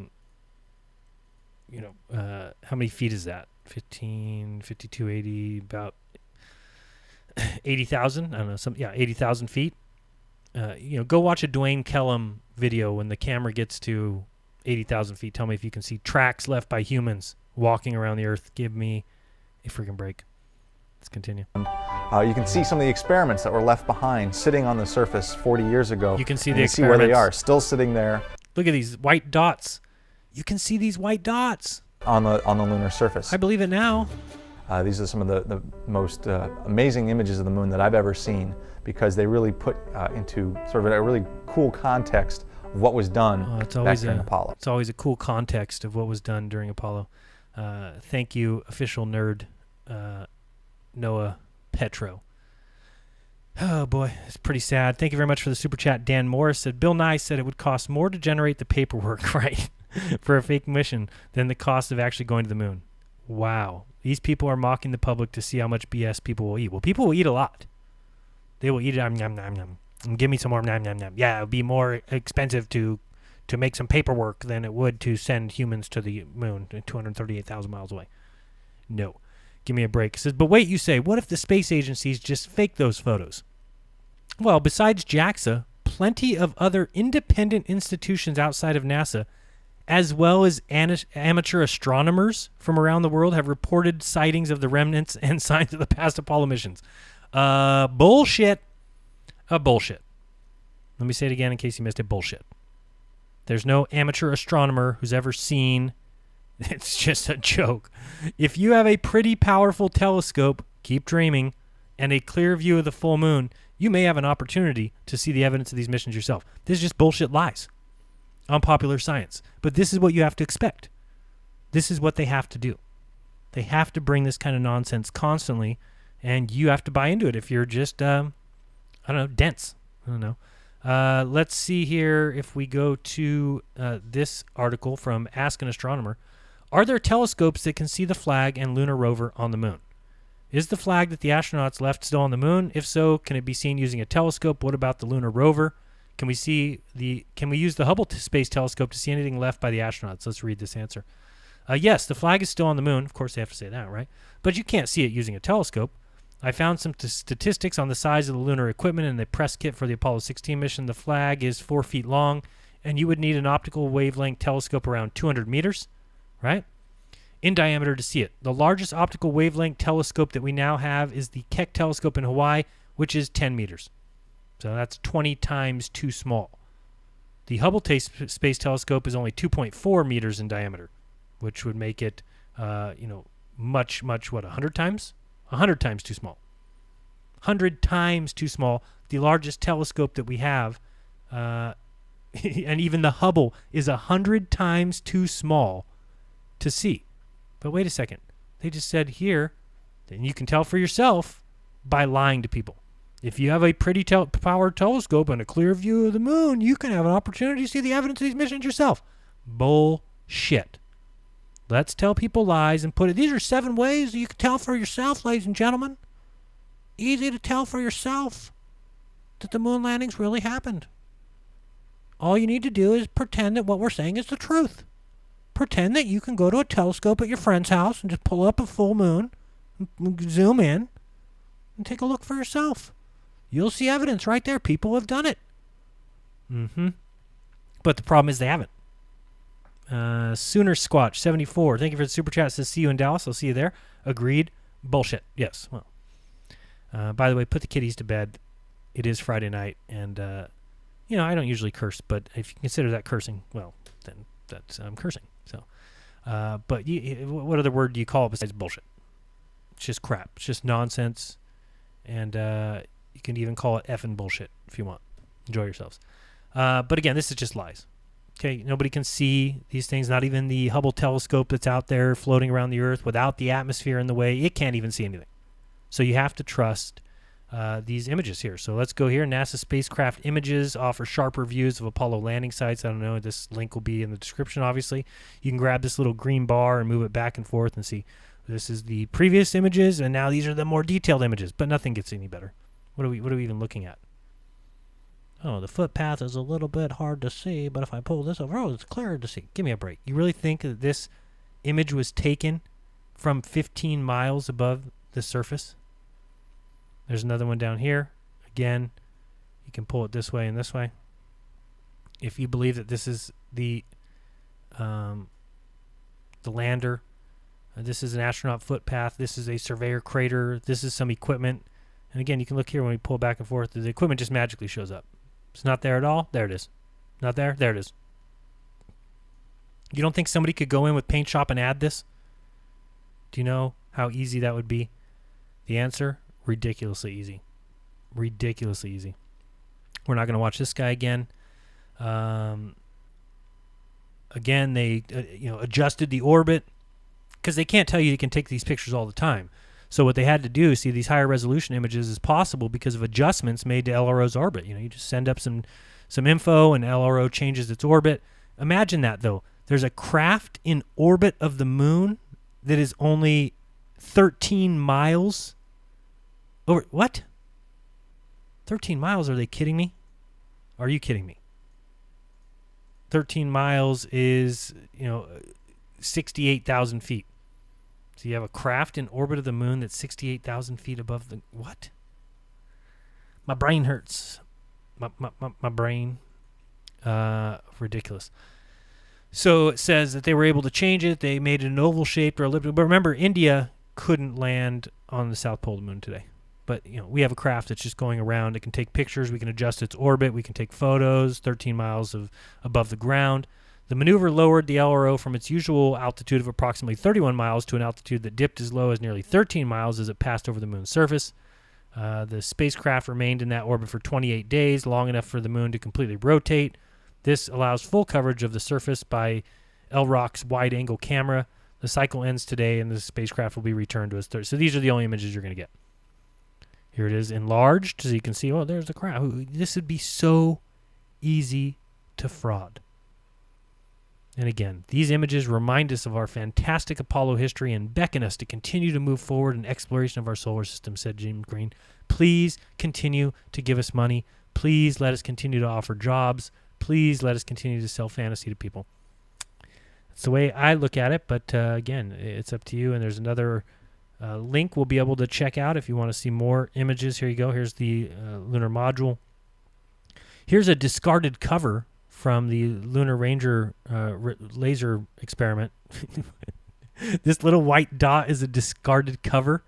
many feet is that? 15, 52, 80, about 80,000? I don't know, 80,000 feet. Go watch a Dwayne Kellum video when the camera gets to 80,000 feet. Tell me if you can see tracks left by humans walking around the Earth. Give me a freaking break. Let's continue. You can see some of the experiments that were left behind sitting on the surface 40 years ago. You can see the experiments. See where they are, still sitting there. Look at these white dots. You can see these white dots. On the lunar surface. I believe it now. These are some of the most amazing images of the moon that I've ever seen, because they really put into sort of a really cool context of what was done back during Apollo. It's always a cool context of what was done during Apollo. Thank you, official nerd Noah Petro. Oh boy, it's pretty sad. Thank you very much for the super chat. Dan Morris said, Bill Nye said it would cost more to generate the paperwork, right, for a fake mission than the cost of actually going to the moon. Wow. These people are mocking the public to see how much BS people will eat. Well, people will eat a lot. They will eat nom, nom, nom, nom. And give me some more nom, nom, nom. Yeah, it would be more expensive to make some paperwork than it would to send humans to the moon 238,000 miles away. No. Give me a break. It says, but wait, you say, what if the space agencies just fake those photos? Well, besides JAXA, plenty of other independent institutions outside of NASA, as well as amateur astronomers from around the world, have reported sightings of the remnants and signs of the past Apollo missions. Bullshit. Bullshit. Let me say it again in case you missed it. Bullshit. There's no amateur astronomer who's ever seen. It's just a joke. If you have a pretty powerful telescope, keep dreaming, and a clear view of the full moon, you may have an opportunity to see the evidence of these missions yourself. This is just bullshit lies on popular science. But this is what you have to expect. This is what they have to do. They have to bring this kind of nonsense constantly, and you have to buy into it if you're just, dense. I don't know. Let's see here if we go to this article from Ask an Astronomer. Are there telescopes that can see the flag and lunar rover on the moon? Is the flag that the astronauts left still on the moon? If so, can it be seen using a telescope? What about the lunar rover? Can we use the Hubble Space Telescope to see anything left by the astronauts? Let's read this answer. Yes, the flag is still on the moon. Of course, they have to say that, right? But you can't see it using a telescope. I found some statistics on the size of the lunar equipment in the press kit for the Apollo 16 mission. The flag is 4 feet long, and you would need an optical wavelength telescope around 200 meters, right, in diameter to see it. The largest optical wavelength telescope that we now have is the Keck telescope in Hawaii, which is 10 meters. So that's 20 times too small. The Hubble Space Telescope is only 2.4 meters in diameter, which would make it, much, 100 times? 100 times too small. 100 times too small. The largest telescope that we have, and even the Hubble, is 100 times too small to see. But wait a second. They just said here, and you can tell for yourself by lying to people. If you have a pretty powered telescope and a clear view of the moon, you can have an opportunity to see the evidence of these missions yourself. Bullshit. Let's tell people lies and put it. These are 7 ways you can tell for yourself, ladies and gentlemen. Easy to tell for yourself that the moon landings really happened. All you need to do is pretend that what we're saying is the truth. Pretend that you can go to a telescope at your friend's house and just pull up a full moon, zoom in, and take a look for yourself. You'll see evidence right there. People have done it. But the problem is they haven't. Sooner Squatch 74. Thank you for the super chat. Says see you in Dallas. I'll see you there. Agreed. Bullshit. Yes. Well. By the way, put the kiddies to bed. It is Friday night, and I don't usually curse, but if you consider that cursing, well, then that's cursing. So, but what other word do you call it besides bullshit? It's just crap. It's just nonsense, and you can even call it effing bullshit if you want. Enjoy yourselves. But again, this is just lies. Okay, nobody can see these things, not even the Hubble telescope that's out there floating around the Earth without the atmosphere in the way. It can't even see anything. So you have to trust these images here. So let's go here. NASA spacecraft images offer sharper views of Apollo landing sites. I don't know. This link will be in the description, obviously. You can grab this little green bar and move it back and forth and see. This is the previous images, and now these are the more detailed images, but nothing gets any better. What are we even looking at? Oh, the footpath is a little bit hard to see, but if I pull this over, it's clearer to see. Give me a break. You really think that this image was taken from 15 miles above the surface? There's another one down here. Again, you can pull it this way and this way. If you believe that this is the lander, this is an astronaut footpath, this is a surveyor crater, this is some equipment. And again, you can look here when we pull back and forth, the equipment just magically shows up. It's not there at all. There it is. Not there. There it is. You don't think somebody could go in with Paint Shop and add this? Do you know how easy that would be? The answer, ridiculously easy. Ridiculously easy. We're not going to watch this guy again. Again, they adjusted the orbit because they can't tell you can take these pictures all the time. So what they had to do, see, these higher resolution images is possible because of adjustments made to LRO's orbit. You just send up some info and LRO changes its orbit. Imagine that, though. There's a craft in orbit of the moon that is only 13 miles over. What? 13 miles? Are they kidding me? Are you kidding me? 13 miles is, 68,000 feet. So you have a craft in orbit of the moon that's 68,000 feet above the... What? My brain hurts. My brain. Ridiculous. So it says that they were able to change it. They made it an oval-shaped or elliptical. But remember, India couldn't land on the South Pole of the moon today. But, we have a craft that's just going around. It can take pictures. We can adjust its orbit. We can take photos 13 miles above the ground. The maneuver lowered the LRO from its usual altitude of approximately 31 miles to an altitude that dipped as low as nearly 13 miles as it passed over the moon's surface. The spacecraft remained in that orbit for 28 days, long enough for the moon to completely rotate. This allows full coverage of the surface by LROC's wide-angle camera. The cycle ends today, and the spacecraft will be returned to its third. So these are the only images you're going to get. Here it is enlarged, so you can see, oh, there's the craft. This would be so easy to fraud. And again, these images remind us of our fantastic Apollo history and beckon us to continue to move forward in exploration of our solar system, said Jim Green. Please continue to give us money. Please let us continue to offer jobs. Please let us continue to sell fantasy to people. That's the way I look at it, but again, it's up to you. And there's another link we'll be able to check out if you want to see more images. Here you go. Here's the lunar module. Here's a discarded cover from the Lunar Ranger laser experiment. This little white dot is a discarded cover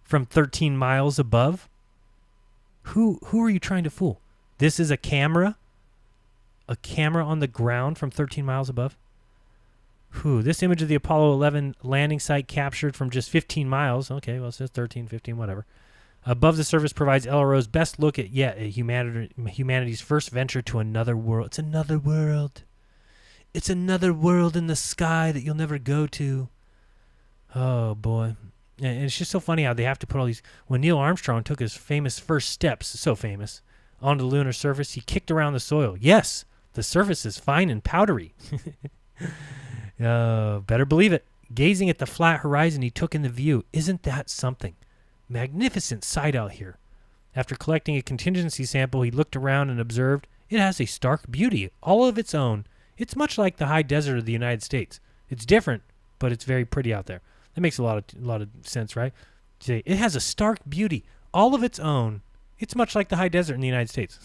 from 13 miles above. Who are you trying to fool? This is a camera on the ground from 13 miles above. This image of the Apollo 11 landing site captured from just 15 miles. Okay, well, it says 13, 15, whatever. Above the surface provides LRO's best look at humanity's first venture to another world. It's another world. It's another world in the sky that you'll never go to. Oh, boy. And it's just so funny how they have to put all these... When Neil Armstrong took his famous first steps, so famous, onto the lunar surface, he kicked around the soil. Yes, the surface is fine and powdery. Better believe it. Gazing at the flat horizon, he took in the view. Isn't that something? Magnificent sight out here. After collecting a contingency sample, he looked around and observed it has a stark beauty, all of its own. It's much like the high desert of the United States. It's different, but it's very pretty out there. That makes a lot of sense, right? Say it has a stark beauty, all of its own. It's much like the high desert in the United States.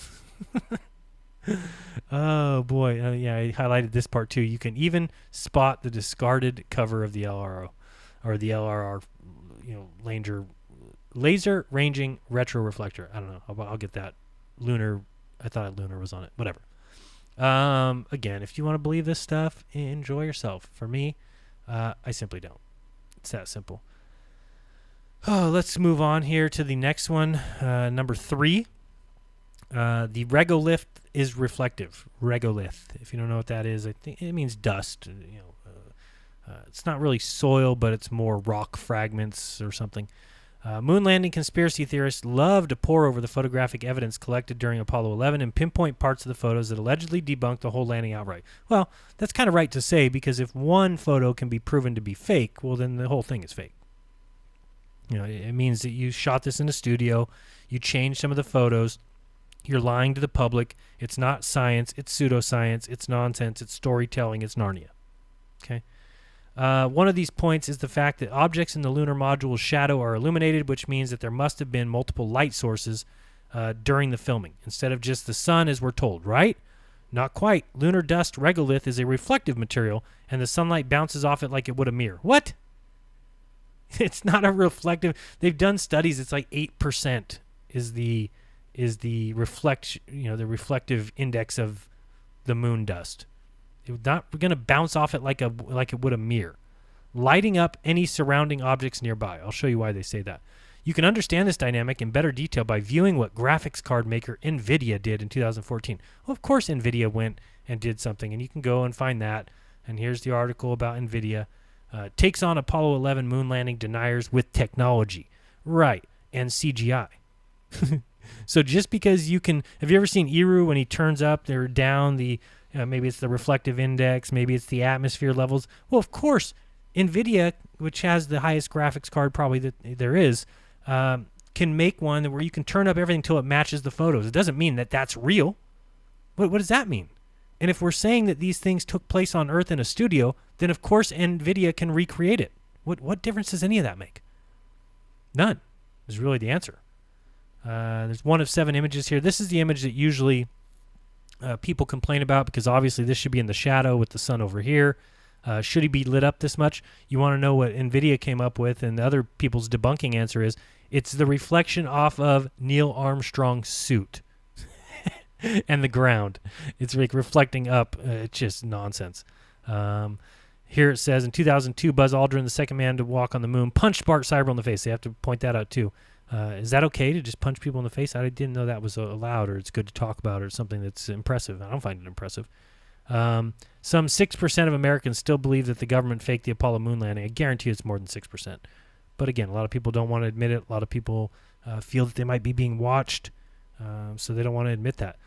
Oh boy, yeah, I highlighted this part too. You can even spot the discarded cover of the LRO, or the LRR, Ranger laser ranging retroreflector. I don't know. I'll get that. Lunar. I thought lunar was on it. Whatever. Again, if you want to believe this stuff, enjoy yourself. For me, I simply don't. It's that simple. Oh, let's move on here to the next one. Number 3. The regolith is reflective. Regolith. If you don't know what that is, I think it means dust. It's not really soil, but it's more rock fragments or something. Moon landing conspiracy theorists love to pore over the photographic evidence collected during Apollo 11 and pinpoint parts of the photos that allegedly debunk the whole landing outright. Well, that's kind of right to say, because if one photo can be proven to be fake, well, then the whole thing is fake. It means that you shot this in a studio, you changed some of the photos, you're lying to the public. It's not science, it's pseudoscience, it's nonsense, it's storytelling, it's Narnia. Okay? One of these points is the fact that objects in the lunar module's shadow are illuminated, which means that there must have been multiple light sources during the filming, instead of just the sun, as we're told, right? Not quite. Lunar dust regolith is a reflective material, and the sunlight bounces off it like it would a mirror. What? It's not a reflective. They've done studies. It's like 8% is the the reflective index of the moon dust. It's not going to bounce off it like it would a mirror, lighting up any surrounding objects nearby. I'll show you why they say that. You can understand this dynamic in better detail by viewing what graphics card maker NVIDIA did in 2014. Well, of course NVIDIA went and did something, and you can go and find that. And here's the article about NVIDIA. Takes on Apollo 11 moon landing deniers with technology. Right, and CGI. So just because you can... Have you ever seen Eru when he turns up or down the... maybe it's the reflective index, maybe it's the atmosphere levels. Well, of course, NVIDIA, which has the highest graphics card probably that there is, can make one where you can turn up everything until it matches the photos. It doesn't mean that that's real. What does that mean? And if we're saying that these things took place on Earth in a studio, then of course NVIDIA can recreate it. What difference does any of that make? None is really the answer. There's 1 of 7 images here. This is the image that usually people complain about, because obviously this should be in the shadow with the sun over here. Should he be lit up this much? You want to know what NVIDIA came up with, and other people's debunking answer is, it's the reflection off of Neil Armstrong's suit and the ground. It's like reflecting up. It's just nonsense. Here it says, in 2002, Buzz Aldrin, the second man to walk on the moon, punched Bart Seibel in the face. They have to point that out too. Is that okay to just punch people in the face? I didn't know that was allowed, or it's good to talk about, or something that's impressive. I don't find it impressive. Some 6% of Americans still believe that the government faked the Apollo moon landing. I guarantee it's more than 6%. But again, a lot of people don't want to admit it. A lot of people feel that they might be being watched, so they don't want to admit that.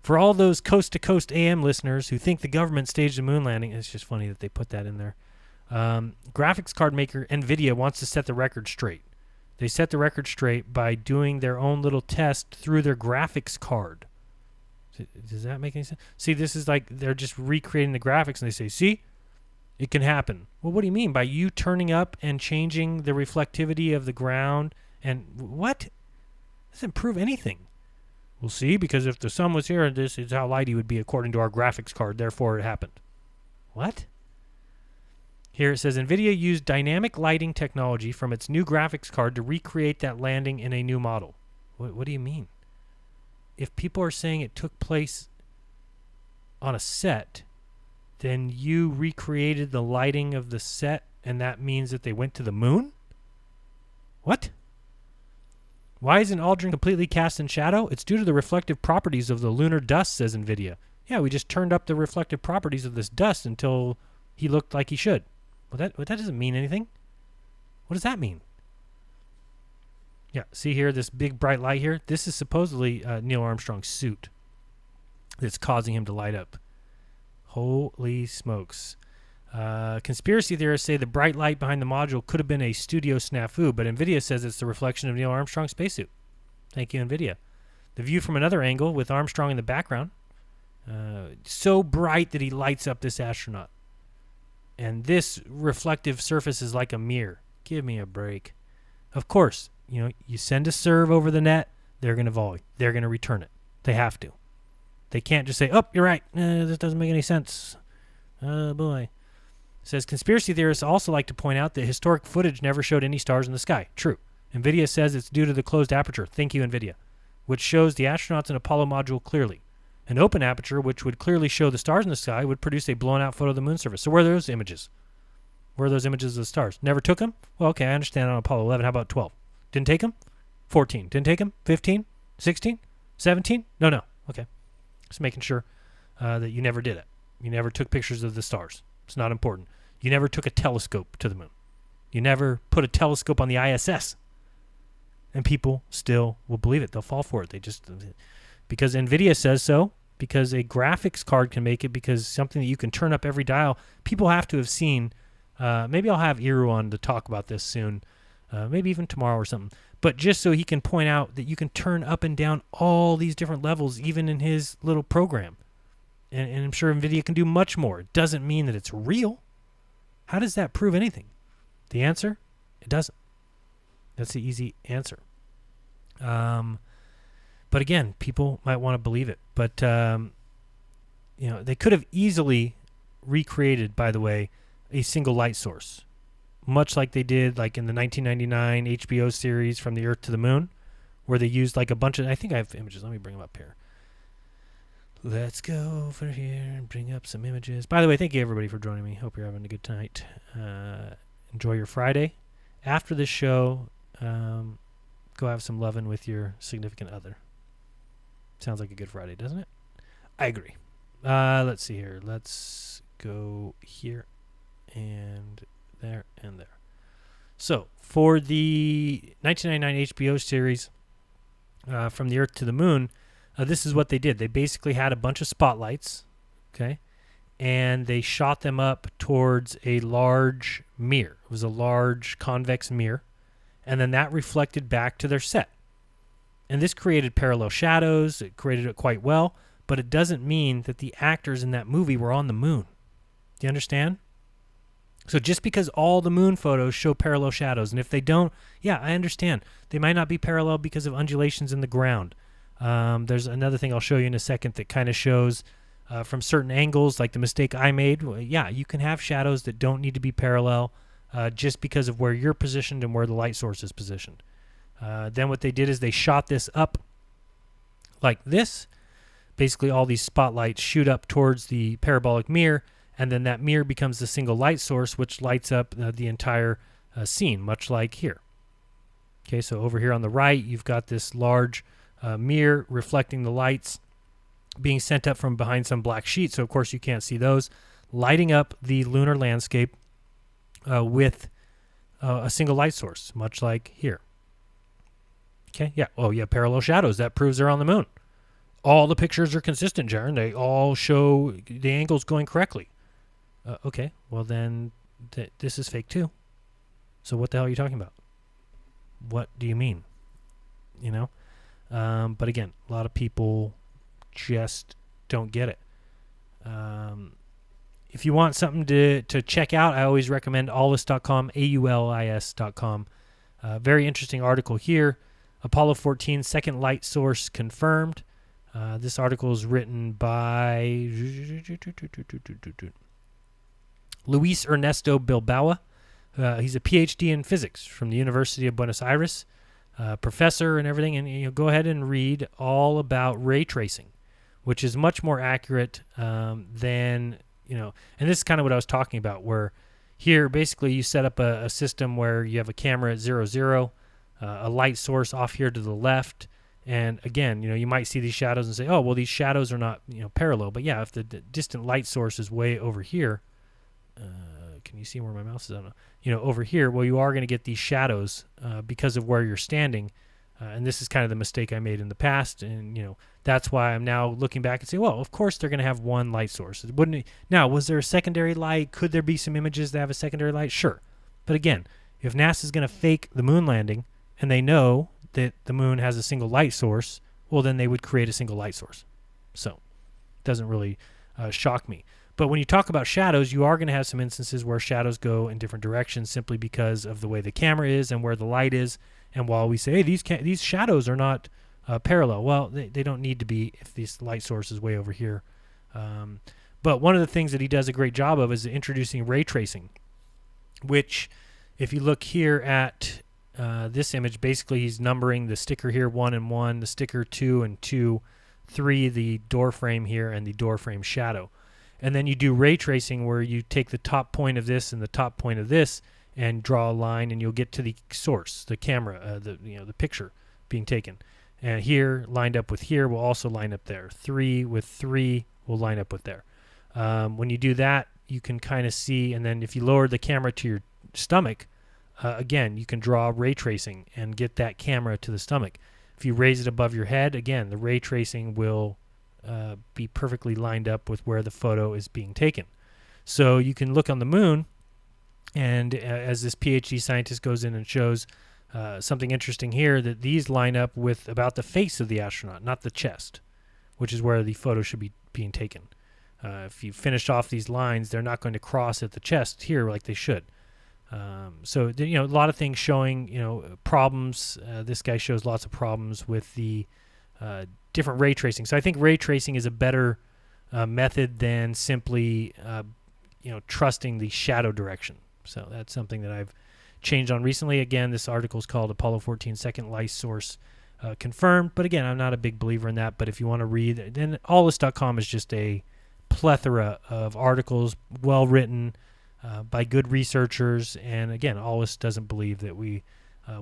For all those coast-to-coast AM listeners who think the government staged the moon landing, it's just funny that they put that in there. Graphics card maker NVIDIA wants to set the record straight. They set the record straight by doing their own little test through their graphics card. Does that make any sense? See, this is like they're just recreating the graphics, and they say, see, it can happen. Well, what do you mean? By you turning up and changing the reflectivity of the ground? And what? Doesn't prove anything. We'll see, because if the sun was here, this is how light he would be according to our graphics card. Therefore, it happened. What? Here it says, NVIDIA used dynamic lighting technology from its new graphics card to recreate that landing in a new model. What do you mean? If people are saying it took place on a set, then you recreated the lighting of the set, and that means that they went to the moon? What? Why isn't Aldrin completely cast in shadow? It's due to the reflective properties of the lunar dust, says NVIDIA. Yeah, we just turned up the reflective properties of this dust until he looked like he should. Well, that doesn't mean anything. What does that mean? Yeah, see here, this big bright light here? This is supposedly Neil Armstrong's suit that's causing him to light up. Holy smokes. Conspiracy theorists say the bright light behind the module could have been a studio snafu, but NVIDIA says it's the reflection of Neil Armstrong's spacesuit. Thank you, NVIDIA. The view from another angle with Armstrong in the background. So bright that he lights up this astronaut. And this reflective surface is like a mirror. Give me a break. Of course, you send a serve over the net, they're going to volley. They're going to return it. They have to. They can't just say, oh, you're right. This doesn't make any sense. Oh, boy. It says, conspiracy theorists also like to point out that historic footage never showed any stars in the sky. True. NVIDIA says it's due to the closed aperture. Thank you, NVIDIA, which shows the astronauts and Apollo module clearly. An open aperture, which would clearly show the stars in the sky, would produce a blown-out photo of the moon surface. So where are those images? Where are those images of the stars? Never took them? Well, okay, I understand on Apollo 11. How about 12? Didn't take them? 14. Didn't take them? 15? 16? 17? No. Okay. Just making sure that you never did it. You never took pictures of the stars. It's not important. You never took a telescope to the moon. You never put a telescope on the ISS. And people still will believe it. They'll fall for it. They just, because NVIDIA says so, because a graphics card can make it, because something that you can turn up every dial. People have to have seen, maybe I'll have Iru on to talk about this soon, maybe even tomorrow or something. But just so he can point out that you can turn up and down all these different levels, even in his little program. And I'm sure NVIDIA can do much more. It doesn't mean that it's real. How does that prove anything? The answer? It doesn't. That's the easy answer. But again, people might want to believe it. But, they could have easily recreated, by the way, a single light source. Much like they did like in the 1999 HBO series From the Earth to the Moon, where they used like a bunch of, I think I have images. Let me bring them up here. Let's go over here and bring up some images. By the way, thank you everybody for joining me. Hope you're having a good night. Enjoy your Friday. After this show, go have some loving with your significant other. Sounds like a good Friday, doesn't it? I agree. Let's see here. Let's go here and there and there. So for the 1999 HBO series, From the Earth to the Moon, this is what they did. They basically had a bunch of spotlights, okay, and they shot them up towards a large mirror. It was a large convex mirror, and then that reflected back to their set. And this created parallel shadows. It created it quite well, but it doesn't mean that the actors in that movie were on the moon. Do you understand? So just because all the moon photos show parallel shadows, and if they don't, yeah, I understand. They might not be parallel because of undulations in the ground. There's another thing I'll show you in a second that kind of shows from certain angles, like the mistake I made. Well, yeah, you can have shadows that don't need to be parallel just because of where you're positioned and where the light source is positioned. Then what they did is they shot this up like this. Basically, all these spotlights shoot up towards the parabolic mirror, and then that mirror becomes the single light source, which lights up the entire scene, much like here. Okay, so over here on the right, you've got this large mirror reflecting the lights being sent up from behind some black sheet, so of course you can't see those, lighting up the lunar landscape with a single light source, much like here. Okay, yeah, oh yeah, parallel shadows. That proves they're on the moon. All the pictures are consistent, Jaron. They all show the angles going correctly. Okay, well then this is fake too. So what the hell are you talking about? What do you mean? You know? But again, a lot of people just don't get it. If you want something to check out, I always recommend aulis.com, aulis.com. Very interesting article here. Apollo 14 second light source confirmed. This article is written by Luis Ernesto Bilbao. He's a PhD in physics from the University of Buenos Aires, professor and everything. And go ahead and read all about ray tracing, which is much more accurate than, and this is kind of what I was talking about, where here basically you set up a system where you have a camera at 0, 0, a light source off here to the left. And again, you might see these shadows and say, oh, well, these shadows are not, parallel. But yeah, if the distant light source is way over here, can you see where my mouse is? I don't know. Over here, well, you are going to get these shadows because of where you're standing. And this is kind of the mistake I made in the past. And, that's why I'm now looking back and say, well, of course they're going to have one light source. Now, was there a secondary light? Could there be some images that have a secondary light? Sure. But again, if NASA's going to fake the moon landing and they know that the moon has a single light source, well, then they would create a single light source. So it doesn't really shock me. But when you talk about shadows, you are going to have some instances where shadows go in different directions simply because of the way the camera is and where the light is. And while we say, hey, these shadows are not parallel, well, they don't need to be if this light source is way over here. But one of the things that he does a great job of is introducing ray tracing, which if you look here at this image, basically he's numbering the sticker here 1 and 1, the sticker 2 and 2, 3 the door frame here, and the door frame shadow. And then you do ray tracing where you take the top point of this and the top point of this and draw a line, and you'll get to the source, the camera, the picture being taken. And here lined up with here will also line up there. 3 with 3 will line up with there. When you do that, you can kind of see, and then if you lower the camera to your stomach, again, you can draw ray tracing and get that camera to the stomach. If you raise it above your head, again, the ray tracing will be perfectly lined up with where the photo is being taken. So you can look on the moon, and as this PhD scientist goes in and shows something interesting here, that these line up with about the face of the astronaut, not the chest, which is where the photo should be being taken. If you finish off these lines, they're not going to cross at the chest here like they should. So a lot of things showing problems. This guy shows lots of problems with the different ray tracing. So I think ray tracing is a better method than simply trusting the shadow direction. So that's something that I've changed on recently. Again, this article is called Apollo 14 Second Light Source Confirmed. But again, I'm not a big believer in that. But if you want to read, then allthis.com is just a plethora of articles, well written, by good researchers. And again, Allis doesn't believe that we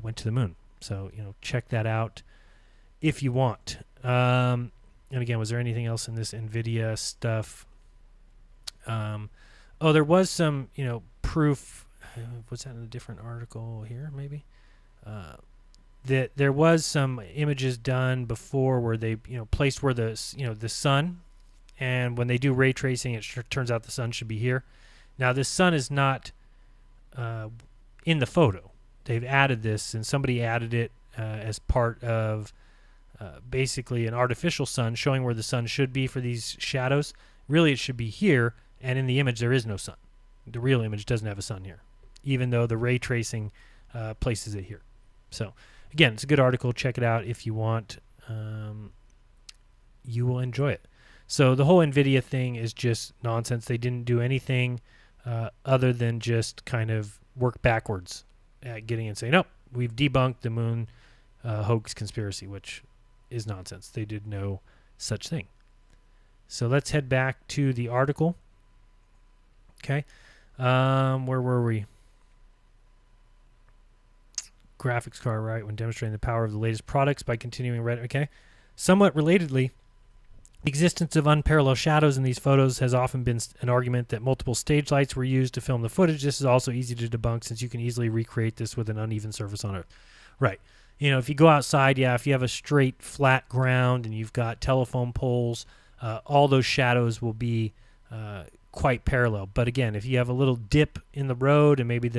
went to the moon. So check that out if you want. And again, was there anything else in this NVIDIA stuff? There was some proof. Was that in a different article here? Maybe that there was some images done before where they placed where the the sun, and when they do ray tracing, it turns out the sun should be here. Now this sun is not in the photo. They've added this, and somebody added it as part of basically an artificial sun, showing where the sun should be for these shadows. Really, it should be here, and in the image there is no sun. The real image doesn't have a sun here, even though the ray tracing places it here. So again, it's a good article. Check it out if you want. You will enjoy it. So the whole NVIDIA thing is just nonsense. They didn't do anything other than just kind of work backwards at getting and saying, nope, we've debunked the moon hoax conspiracy, which is nonsense. They did no such thing. So let's head back to the article. Okay. Where were we? Graphics card, right? When demonstrating the power of the latest products by continuing red. Okay. Somewhat relatedly, the existence of unparalleled shadows in these photos has often been an argument that multiple stage lights were used to film the footage. This is also easy to debunk since you can easily recreate this with an uneven surface on Earth. Right. If you go outside, if you have a straight, flat ground and you've got telephone poles, all those shadows will be quite parallel. But again, if you have a little dip in the road and maybe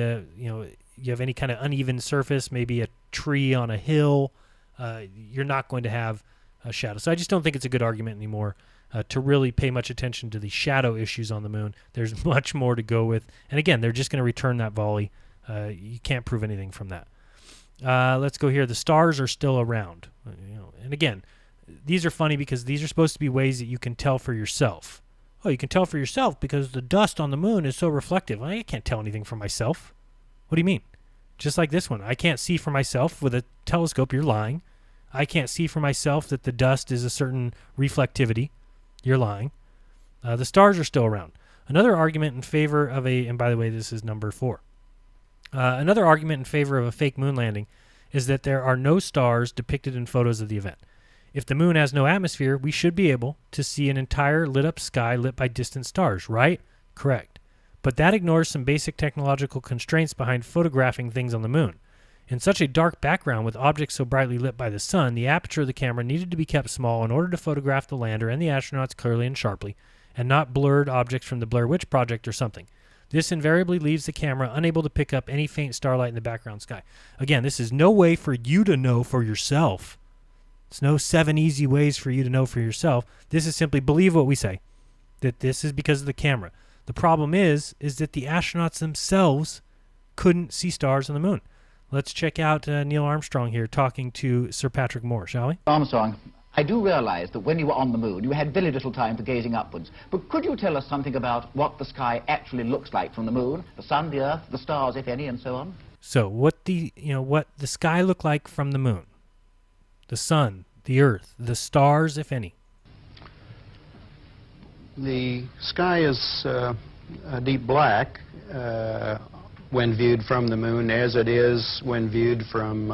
you have any kind of uneven surface, maybe a tree on a hill, you're not going to have a shadow. So I just don't think it's a good argument anymore to really pay much attention to the shadow issues on the moon. There's much more to go with. And again, they're just going to return that volley. You can't prove anything from that. Let's go here. The stars are still around. And again, these are funny because these are supposed to be ways that you can tell for yourself. Oh, you can tell for yourself because the dust on the moon is so reflective. I can't tell anything for myself. What do you mean? Just like this one. I can't see for myself with a telescope. You're lying. I can't see for myself that the dust is a certain reflectivity. You're lying. The stars are still around. Another argument in favor of and by the way, this is number 4. Another argument in favor of a fake moon landing is that there are no stars depicted in photos of the event. If the moon has no atmosphere, we should be able to see an entire lit up sky lit by distant stars, right? Correct. But that ignores some basic technological constraints behind photographing things on the moon. In such a dark background with objects so brightly lit by the sun, the aperture of the camera needed to be kept small in order to photograph the lander and the astronauts clearly and sharply, and not blurred objects from the Blair Witch Project or something. This invariably leaves the camera unable to pick up any faint starlight in the background sky. Again, this is no way for you to know for yourself. It's no 7 easy ways for you to know for yourself. This is simply believe what we say, that this is because of the camera. The problem is that the astronauts themselves couldn't see stars on the moon. Let's check out Neil Armstrong here talking to Sir Patrick Moore, shall we? Armstrong, I do realize that when you were on the moon, you had very little time for gazing upwards. But could you tell us something about what the sky actually looks like from the moon, the sun, the earth, the stars, if any, and so on? So what the sky looked like from the moon, the sun, the earth, the stars, if any. The sky is a deep black when viewed from the moon, as it is when viewed from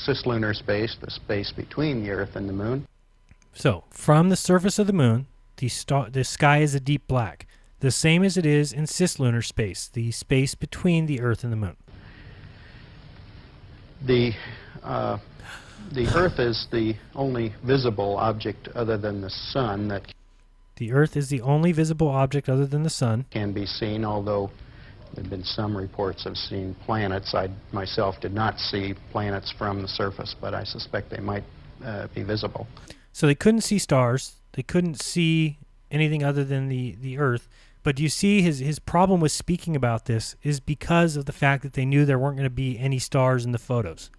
cislunar space, the space between the Earth and the moon. So, from the surface of the moon, the sky is a deep black, the same as it is in cislunar space, the space between the Earth and the moon. The Earth is the only visible object other than the sun that The Earth is the only visible object other than the sun. Can be seen, although there have been some reports of seeing planets. I myself did not see planets from the surface, but I suspect they might be visible. So they couldn't see stars. They couldn't see anything other than the Earth. But do you see his problem with speaking about this is because of the fact that they knew there weren't going to be any stars in the photos.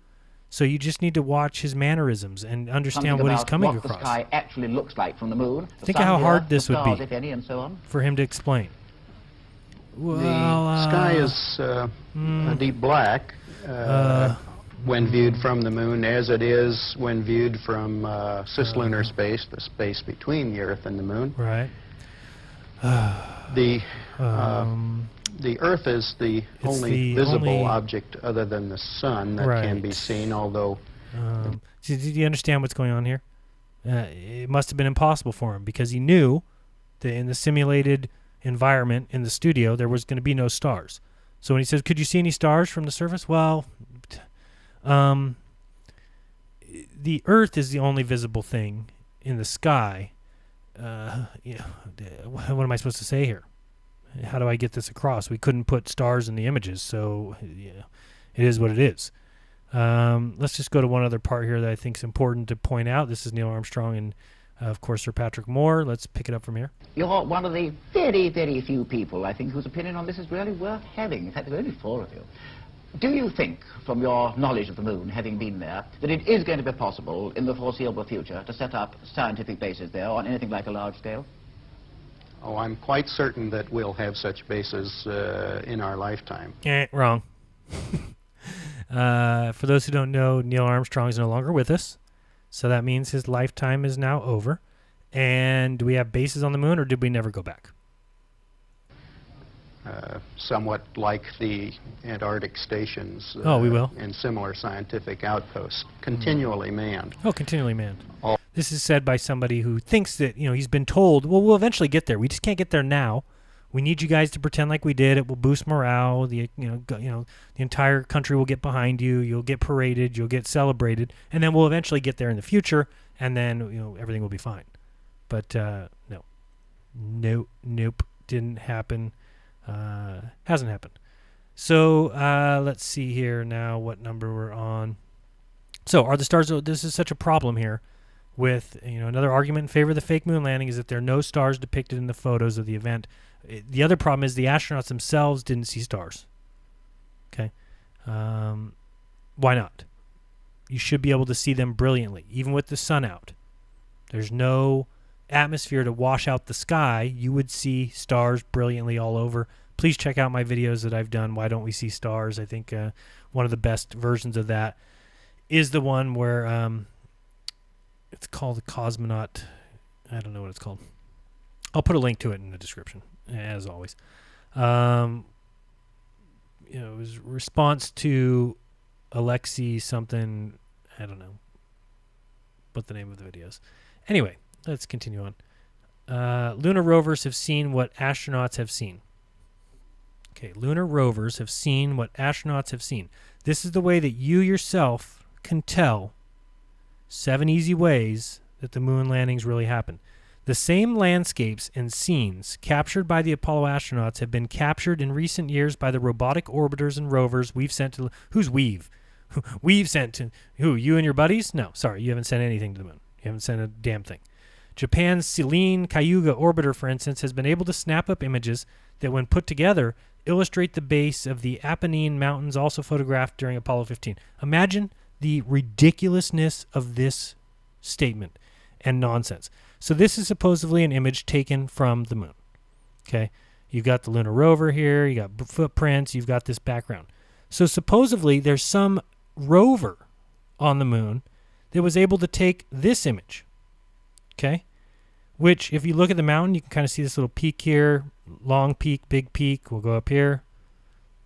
So you just need to watch his mannerisms and understand what he's coming across. What the sky actually looks like from the moon. Think of how hard this would be if any, and so on. for him to explain. Well, the sky is a deep black when viewed from the moon, as it is when viewed from cislunar space, the space between the Earth and the moon. Right. The Earth is the only visible object other than the sun that can be seen, although... Do you understand what's going on here? It must have been impossible for him because he knew that in the simulated environment in the studio there was going to be no stars. So when he says, could you see any stars from the surface? Well, the Earth is the only visible thing in the sky. What am I supposed to say here? How do I get this across? We couldn't put stars in the images, so it is what it is. Let's just go to one other part here that I think is important to point out. This is Neil Armstrong and, of course, Sir Patrick Moore. Let's pick it up from here. You're one of the very, very few people, I think, whose opinion on this is really worth having. In fact, there are only 4 of you. Do you think, from your knowledge of the moon, having been there, that it is going to be possible in the foreseeable future to set up scientific bases there on anything like a large scale? Oh, I'm quite certain that we'll have such bases in our lifetime. Wrong. For those who don't know, Neil Armstrong is no longer with us, so that means his lifetime is now over. And do we have bases on the moon, or did we never go back? Somewhat like the Antarctic stations we will. and similar scientific outposts, continually manned. Oh, continually manned. This is said by somebody who thinks that, he's been told, well, we'll eventually get there. We just can't get there now. We need you guys to pretend like we did. It will boost morale. The entire country will get behind you. You'll get paraded. You'll get celebrated, and then we'll eventually get there in the future, and then everything will be fine. But nope, didn't happen. Hasn't happened. So let's see here now what number we're on. So are the stars? This is such a problem here. With another argument in favor of the fake moon landing is that there are no stars depicted in the photos of the event. The other problem is the astronauts themselves didn't see stars. Okay, why not? You should be able to see them brilliantly, even with the sun out. There's no atmosphere to wash out the sky. You would see stars brilliantly all over. Please check out my videos that I've done. Why don't we see stars? I think one of the best versions of that is the one where it's called the Cosmonaut. I don't know what it's called. I'll put a link to it in the description, as always. It was response to Alexei something. I don't know what the name of the video is. Anyway, let's continue on. Lunar rovers have seen what astronauts have seen. Okay, lunar rovers have seen what astronauts have seen. This is the way that you yourself can tell 7 easy ways that the moon landings really happened. The same landscapes and scenes captured by the Apollo astronauts have been captured in recent years by the robotic orbiters and rovers we've sent to... Who's we've? We've sent to... Who, you and your buddies? No, sorry, you haven't sent anything to the moon. You haven't sent a damn thing. Japan's Selene Cayuga orbiter, for instance, has been able to snap up images that, when put together, illustrate the base of the Apennine Mountains, also photographed during Apollo 15. Imagine the ridiculousness of this statement and nonsense. So this is supposedly an image taken from the moon. Okay, you've got the lunar rover here, you got footprints, you've got this background. So supposedly there's some rover on the moon that was able to take this image, okay? Which, if you look at the mountain, you can kind of see this little peak here, long peak, big peak. We'll go up here,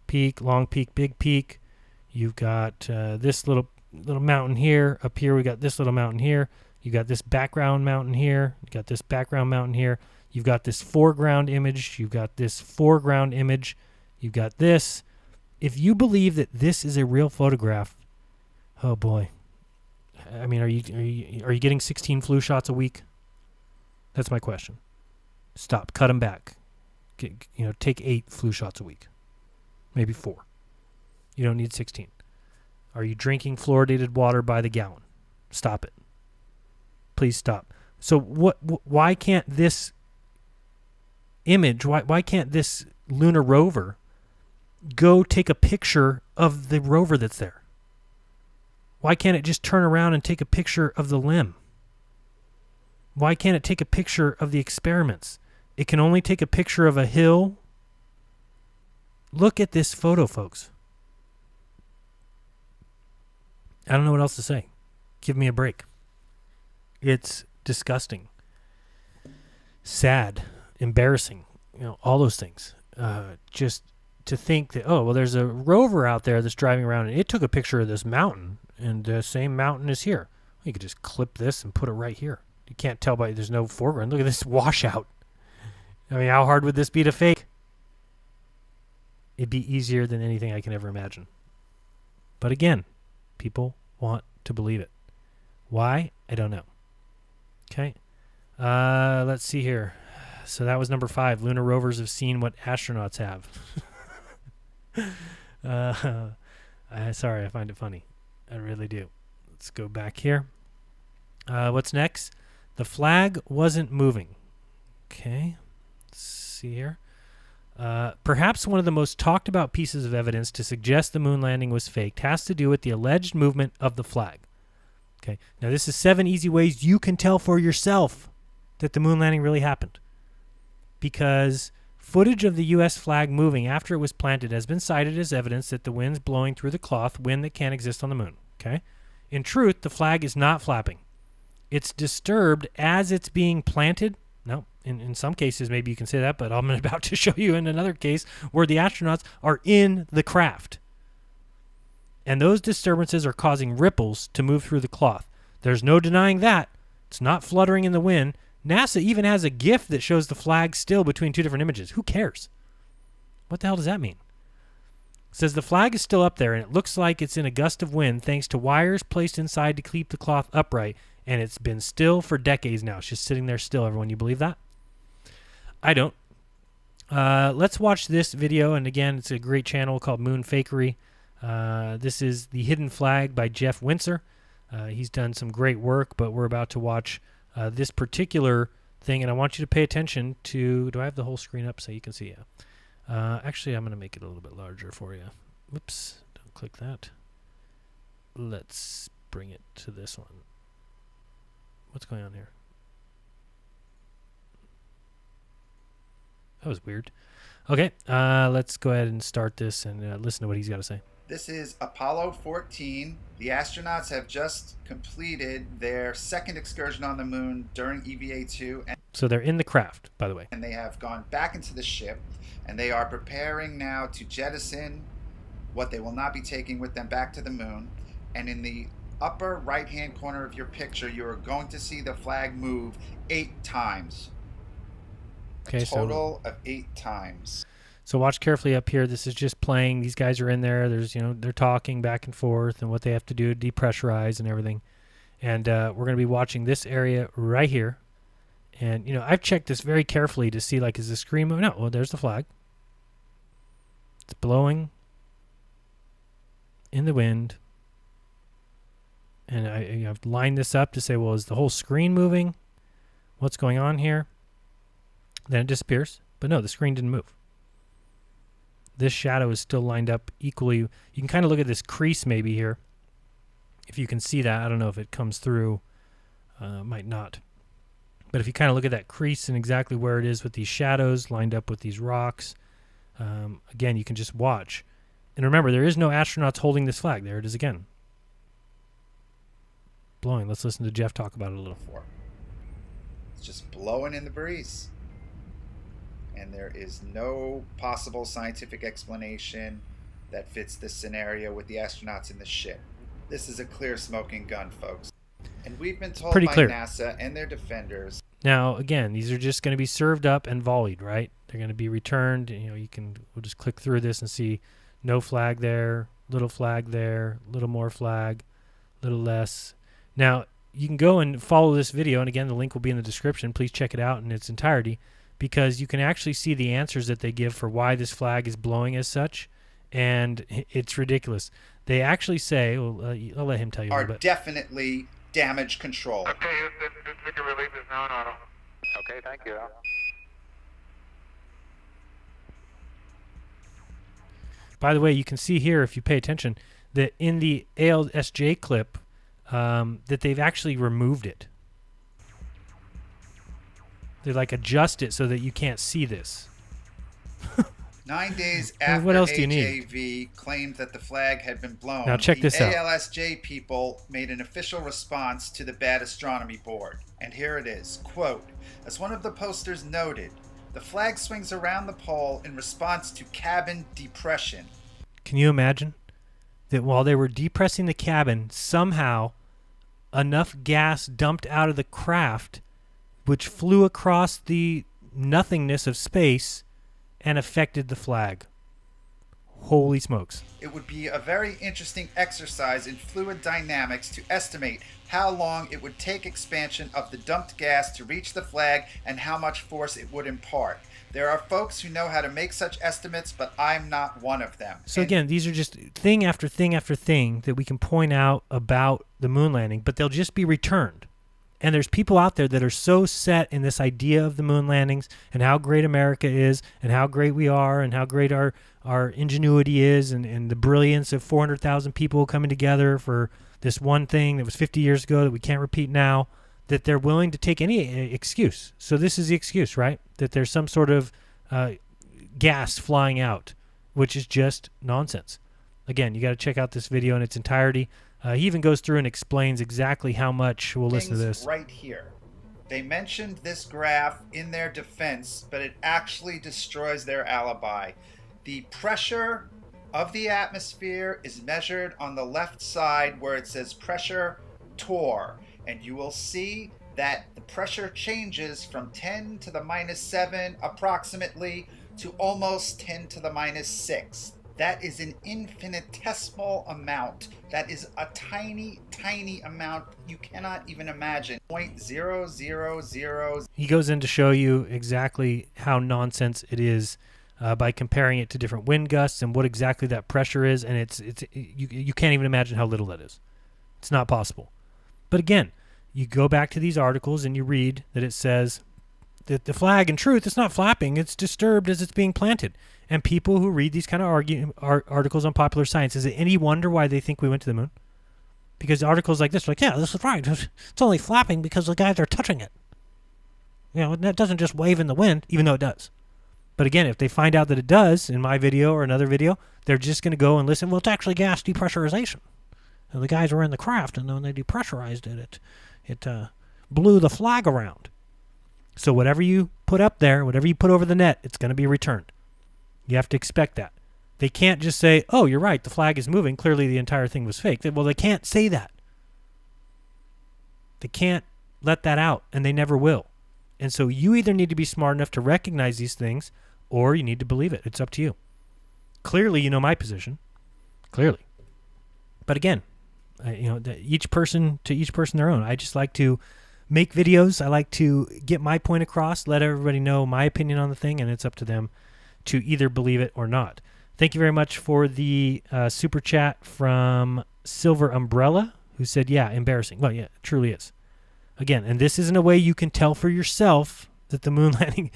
peak, long peak, big peak. You've got this little mountain here. Up here, we got this little mountain here. You got this background mountain here. You got this background mountain here. You've got this foreground image. You've got this foreground image. You've got this. If you believe that this is a real photograph, oh boy. I mean, are you getting 16 flu shots a week? That's my question. Stop. Cut them back. Take 8 flu shots a week. Maybe 4. You don't need 16. Are you drinking fluoridated water by the gallon? Stop it. Please stop. So why can't this image, why can't this lunar rover go take a picture of the rover that's there? Why can't it just turn around and take a picture of the limb? Why can't it take a picture of the experiments? It can only take a picture of a hill. Look at this photo, folks. I don't know what else to say. Give me a break. It's disgusting. Sad. Embarrassing. All those things. Just to think that, oh, well, there's a rover out there that's driving around and it took a picture of this mountain and the same mountain is here. You could just clip this and put it right here. You can't tell by there's no foreground. Look at this washout. I mean, how hard would this be to fake? It'd be easier than anything I can ever imagine. But again, people want to believe it. Why? I don't know. Okay. Let's see here. So that was number 5. Lunar rovers have seen what astronauts have. Sorry, I find it funny. I really do. Let's go back here. What's next? The flag wasn't moving. Okay. Let's see here. Perhaps one of the most talked about pieces of evidence to suggest the moon landing was faked has to do with the alleged movement of the flag. Okay. Now this is 7 easy ways you can tell for yourself that the moon landing really happened. Because footage of the U.S. flag moving after it was planted has been cited as evidence that the wind's blowing through the cloth, wind that can't exist on the moon. Okay. In truth, the flag is not flapping. It's disturbed as it's being planted. No, in some cases, maybe you can say that, but I'm about to show you in another case where the astronauts are in the craft. And those disturbances are causing ripples to move through the cloth. There's no denying that. It's not fluttering in the wind. NASA even has a GIF that shows the flag still between 2 different images. Who cares? What the hell does that mean? It says the flag is still up there, and it looks like it's in a gust of wind thanks to wires placed inside to keep the cloth upright. And it's been still for decades now. It's just sitting there still, everyone. You believe that? I don't. Let's watch this video. And again, it's a great channel called Moon Fakery. This is The Hidden Flag by Jeff Windsor. He's done some great work, but we're about to watch this particular thing. And I want you to pay attention to... Do I have the whole screen up so you can see it? Actually, I'm going to make it a little bit larger for you. Whoops. Don't click that. Let's bring it to this one. What's going on here? That was weird. Okay, let's go ahead and start this and listen to what he's got to say. This is Apollo 14. The astronauts have just completed their second excursion on the moon during EVA-2. So they're in the craft, by the way. And they have gone back into the ship, and they are preparing now to jettison what they will not be taking with them back to the moon. And in the upper right-hand corner of your picture, you are going to see the flag move 8 times. Okay, a total of 8 times. So watch carefully up here. This is just playing. These guys are in there. There's, they're talking back and forth and what they have to do to depressurize and everything. And we're going to be watching this area right here. And, I've checked this very carefully to see, is the screen moving? No, well, there's the flag. It's blowing in the wind. And I've lined this up to say, well, is the whole screen moving? What's going on here? Then it disappears. But no, the screen didn't move. This shadow is still lined up equally. You can kind of look at this crease maybe here. If you can see that. I don't know if it comes through. Might not. But if you kind of look at that crease and exactly where it is with these shadows lined up with these rocks, again, you can just watch. And remember, there is no astronauts holding this flag. There it is again. Blowing. Let's listen to Jeff talk about it a little. It's just blowing in the breeze. And there is no possible scientific explanation that fits this scenario with the astronauts in the ship. This is a clear smoking gun, folks. And we've been told Pretty by clear. NASA and their defenders. Now, again, these are just going to be served up and volleyed, right? They're going to be returned. You know, we'll just click through this and see no flag there, little flag there, little more flag, little less. Now, you can go and follow this video, and again, the link will be in the description. Please check it out in its entirety, because you can actually see the answers that they give for why this flag is blowing as such, and it's ridiculous. They actually say, well, I'll let him tell you a Are little bit. definitely damage control. Okay, we can release this now, Otto. Okay, thank you, Al. By the way, you can see here, if you pay attention, that in the ALSJ clip, that they've actually removed it. They like adjust it so that you can't see this. 9 days Well, after what else do you need? AJV claimed that the flag had been blown, Now check this out. the ALSJ people made an official response to the Bad Astronomy Board. And here it is, quote, as one of the posters noted, the flag swings around the pole in response to cabin depression. Can you imagine that while they were depressing the cabin, somehow enough gas dumped out of the craft, which flew across the nothingness of space and affected the flag? Holy smokes. It would be a very interesting exercise in fluid dynamics to estimate how long it would take expansion of the dumped gas to reach the flag and how much force it would impart. There are folks who know how to make such estimates, but I'm not one of them. So again, these are just thing after thing after thing that we can point out about the moon landing, but they'll just be returned. And there's people out there that are so set in this idea of the moon landings and how great America is and how great we are and how great our ingenuity is and the brilliance of 400,000 people coming together for this one thing that was 50 years ago that we can't repeat now, that they're willing to take any excuse. So this is the excuse, right? That there's some sort of gas flying out, which is just nonsense. Again, you got to check out this video in its entirety. He even goes through and explains exactly how much. We'll listen to this. Right here. They mentioned this graph in their defense, but it actually destroys their alibi. The pressure of the atmosphere is measured on the left side where it says pressure torr, and you will see that the pressure changes from 10 to the minus 7 approximately to almost 10 to the minus 6. That is an infinitesimal amount. That is a tiny, tiny amount you cannot even imagine. 0.000. He goes in to show you exactly how nonsense it is by comparing it to different wind gusts and what exactly that pressure is, and you can't even imagine how little that is. It's not possible. But again, you go back to these articles and you read that it says that the flag, in truth, it's not flapping, it's disturbed as it's being planted. And people who read these kind of articles on Popular Science, is it any wonder why they think we went to the moon? Because articles like this are like, yeah, this is right. It's only flapping because the guys are touching it. You know, that doesn't just wave in the wind, even though it does. But again, if they find out that it does in my video or another video, they're just going to go and listen, well, it's actually gas depressurization. And the guys were in the craft, and when they depressurized it, it blew the flag around. So whatever you put up there, whatever you put over the net, it's going to be returned. You have to expect that. They can't just say, oh, you're right, the flag is moving. Clearly the entire thing was fake. Well, they can't say that. They can't let that out, and they never will. And so you either need to be smart enough to recognize these things, or you need to believe it. It's up to you. Clearly, you know my position. Clearly. But again, each person their own. I just like to make videos. I like to get my point across, let everybody know my opinion on the thing, and it's up to them to either believe it or not. Thank you very much for the super chat from Silver Umbrella, who said, yeah, embarrassing. Well, yeah, it truly is. Again, and this isn't a way you can tell for yourself that the moon landing,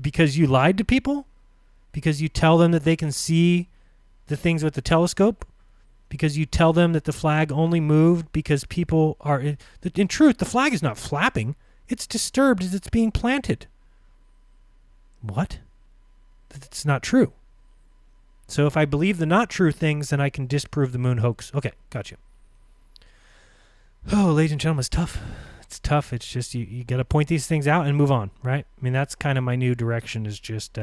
because you lied to people, because you tell them that they can see the things with the telescope, because you tell them that the flag only moved because people are... In truth, the flag is not flapping. It's disturbed as it's being planted. What? That's not true. So if I believe the not true things, then I can disprove the moon hoax. Okay, got you. Oh, ladies and gentlemen, it's tough. It's tough. It's just you got to point these things out and move on, right? I mean, that's kind of my new direction is just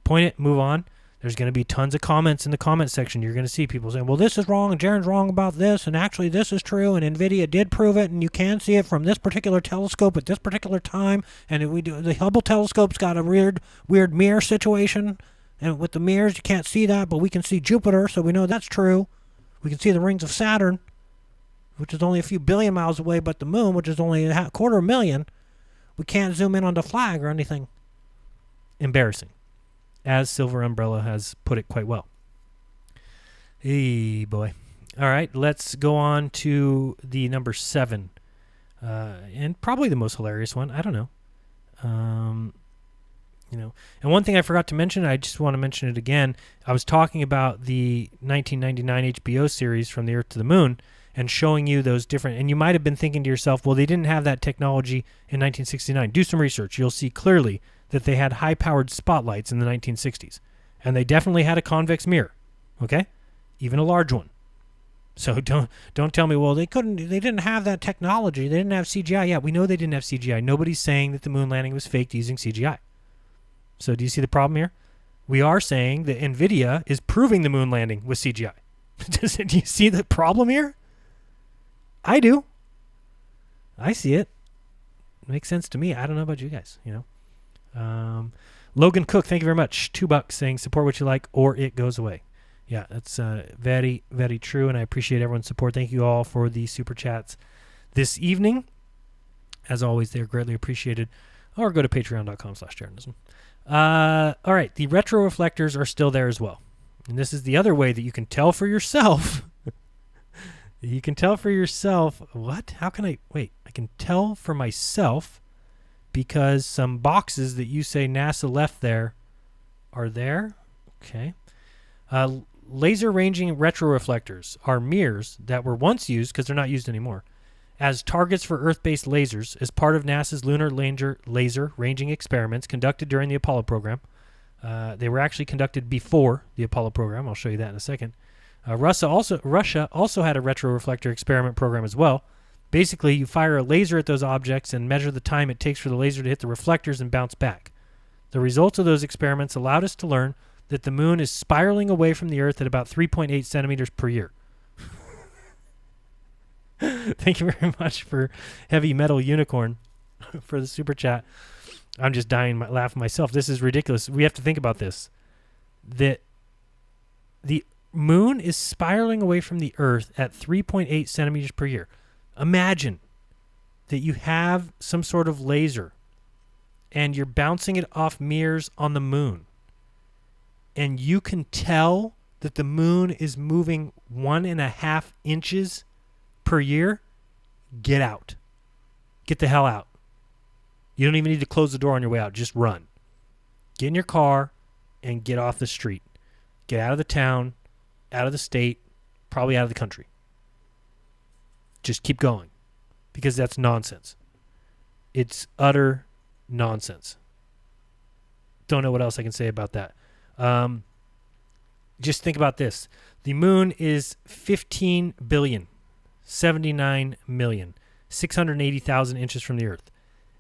point it, move on. There's going to be tons of comments in the comment section. You're going to see people saying, well, this is wrong, and Jaren's wrong about this, and actually this is true, and NVIDIA did prove it, and you can see it from this particular telescope at this particular time, and the Hubble telescope's got a weird mirror situation, and with the mirrors you can't see that, but we can see Jupiter, so we know that's true. We can see the rings of Saturn, which is only a few billion miles away, but the moon, which is only a quarter million, we can't zoom in on the flag or anything. Embarrassing. As Silver Umbrella has put it quite well. Hey, boy. All right, let's go on to the number 7. And probably the most hilarious one. I don't know. And one thing I forgot to mention, I just want to mention it again. I was talking about the 1999 HBO series From the Earth to the Moon and showing you those different, and you might have been thinking to yourself, well, they didn't have that technology in 1969. Do some research. You'll see clearly that they had high-powered spotlights in the 1960s. And they definitely had a convex mirror, okay? Even a large one. So don't tell me, well, they didn't have that technology. They didn't have CGI. Yeah, we know they didn't have CGI. Nobody's saying that the moon landing was faked using CGI. So do you see the problem here? We are saying that NVIDIA is proving the moon landing with CGI. Do you see the problem here? I do. I see it. Makes sense to me. I don't know about you guys, Logan Cook, thank you very much. $2 saying support what you like or it goes away. Yeah, that's very, very true, and I appreciate everyone's support. Thank you all for the super chats this evening. As always, they're greatly appreciated. Or go to patreon.com/jeranism. All right, the retroreflectors are still there as well. And this is the other way that you can tell for yourself. You can tell for yourself. What? How can I? Wait, I can tell for myself because some boxes that you say NASA left there are there. Okay. Laser ranging retroreflectors are mirrors that were once used, because they're not used anymore, as targets for Earth-based lasers as part of NASA's lunar laser ranging experiments conducted during the Apollo program. They were actually conducted before the Apollo program. I'll show you that in a second. Russia also had a retroreflector experiment program as well. Basically, you fire a laser at those objects and measure the time it takes for the laser to hit the reflectors and bounce back. The results of those experiments allowed us to learn that the moon is spiraling away from the Earth at about 3.8 centimeters per year. Thank you very much for Heavy Metal Unicorn for the super chat. I'm just dying laughing myself. This is ridiculous. We have to think about this. That the moon is spiraling away from the Earth at 3.8 centimeters per year. Imagine that you have some sort of laser and you're bouncing it off mirrors on the moon. And you can tell that the moon is moving 1.5 inches per year. Get out. Get the hell out. You don't even need to close the door on your way out. Just run. Get in your car and get off the street. Get out of the town, out of the state, probably out of the country. Just keep going, because that's nonsense. It's utter nonsense. Don't know what else I can say about that. Just think about this. The moon is 15 billion, 79 million, 680,000 inches from the Earth.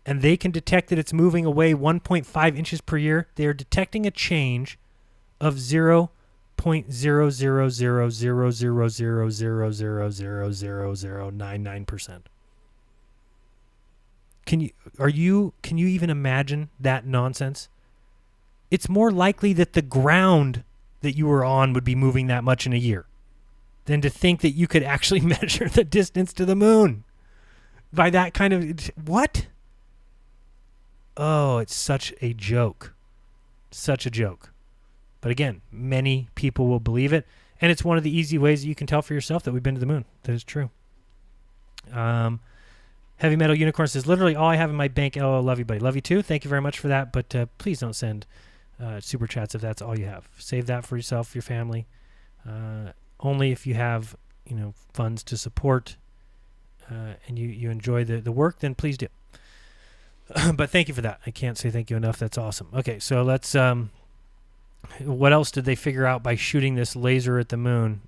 And they can detect that it's moving away 1.5 inches per year. They are detecting a change of 0.000000000000099%. Can you even imagine that nonsense? It's more likely that the ground that you were on would be moving that much in a year than to think that you could actually measure the distance to the moon by that kind of... What? Oh, it's such a joke. Such a joke. But again, many people will believe it, and it's one of the easy ways that you can tell for yourself that we've been to the moon. That is true. Heavy Metal Unicorn says, literally all I have in my bank. Oh, love you, buddy. Love you too. Thank you very much for that, but please don't send super chats if that's all you have. Save that for yourself, your family. Only if you have, funds to support and you enjoy the work, then please do. But thank you for that. I can't say thank you enough. That's awesome. Okay, so let's What else did they figure out by shooting this laser at the moon?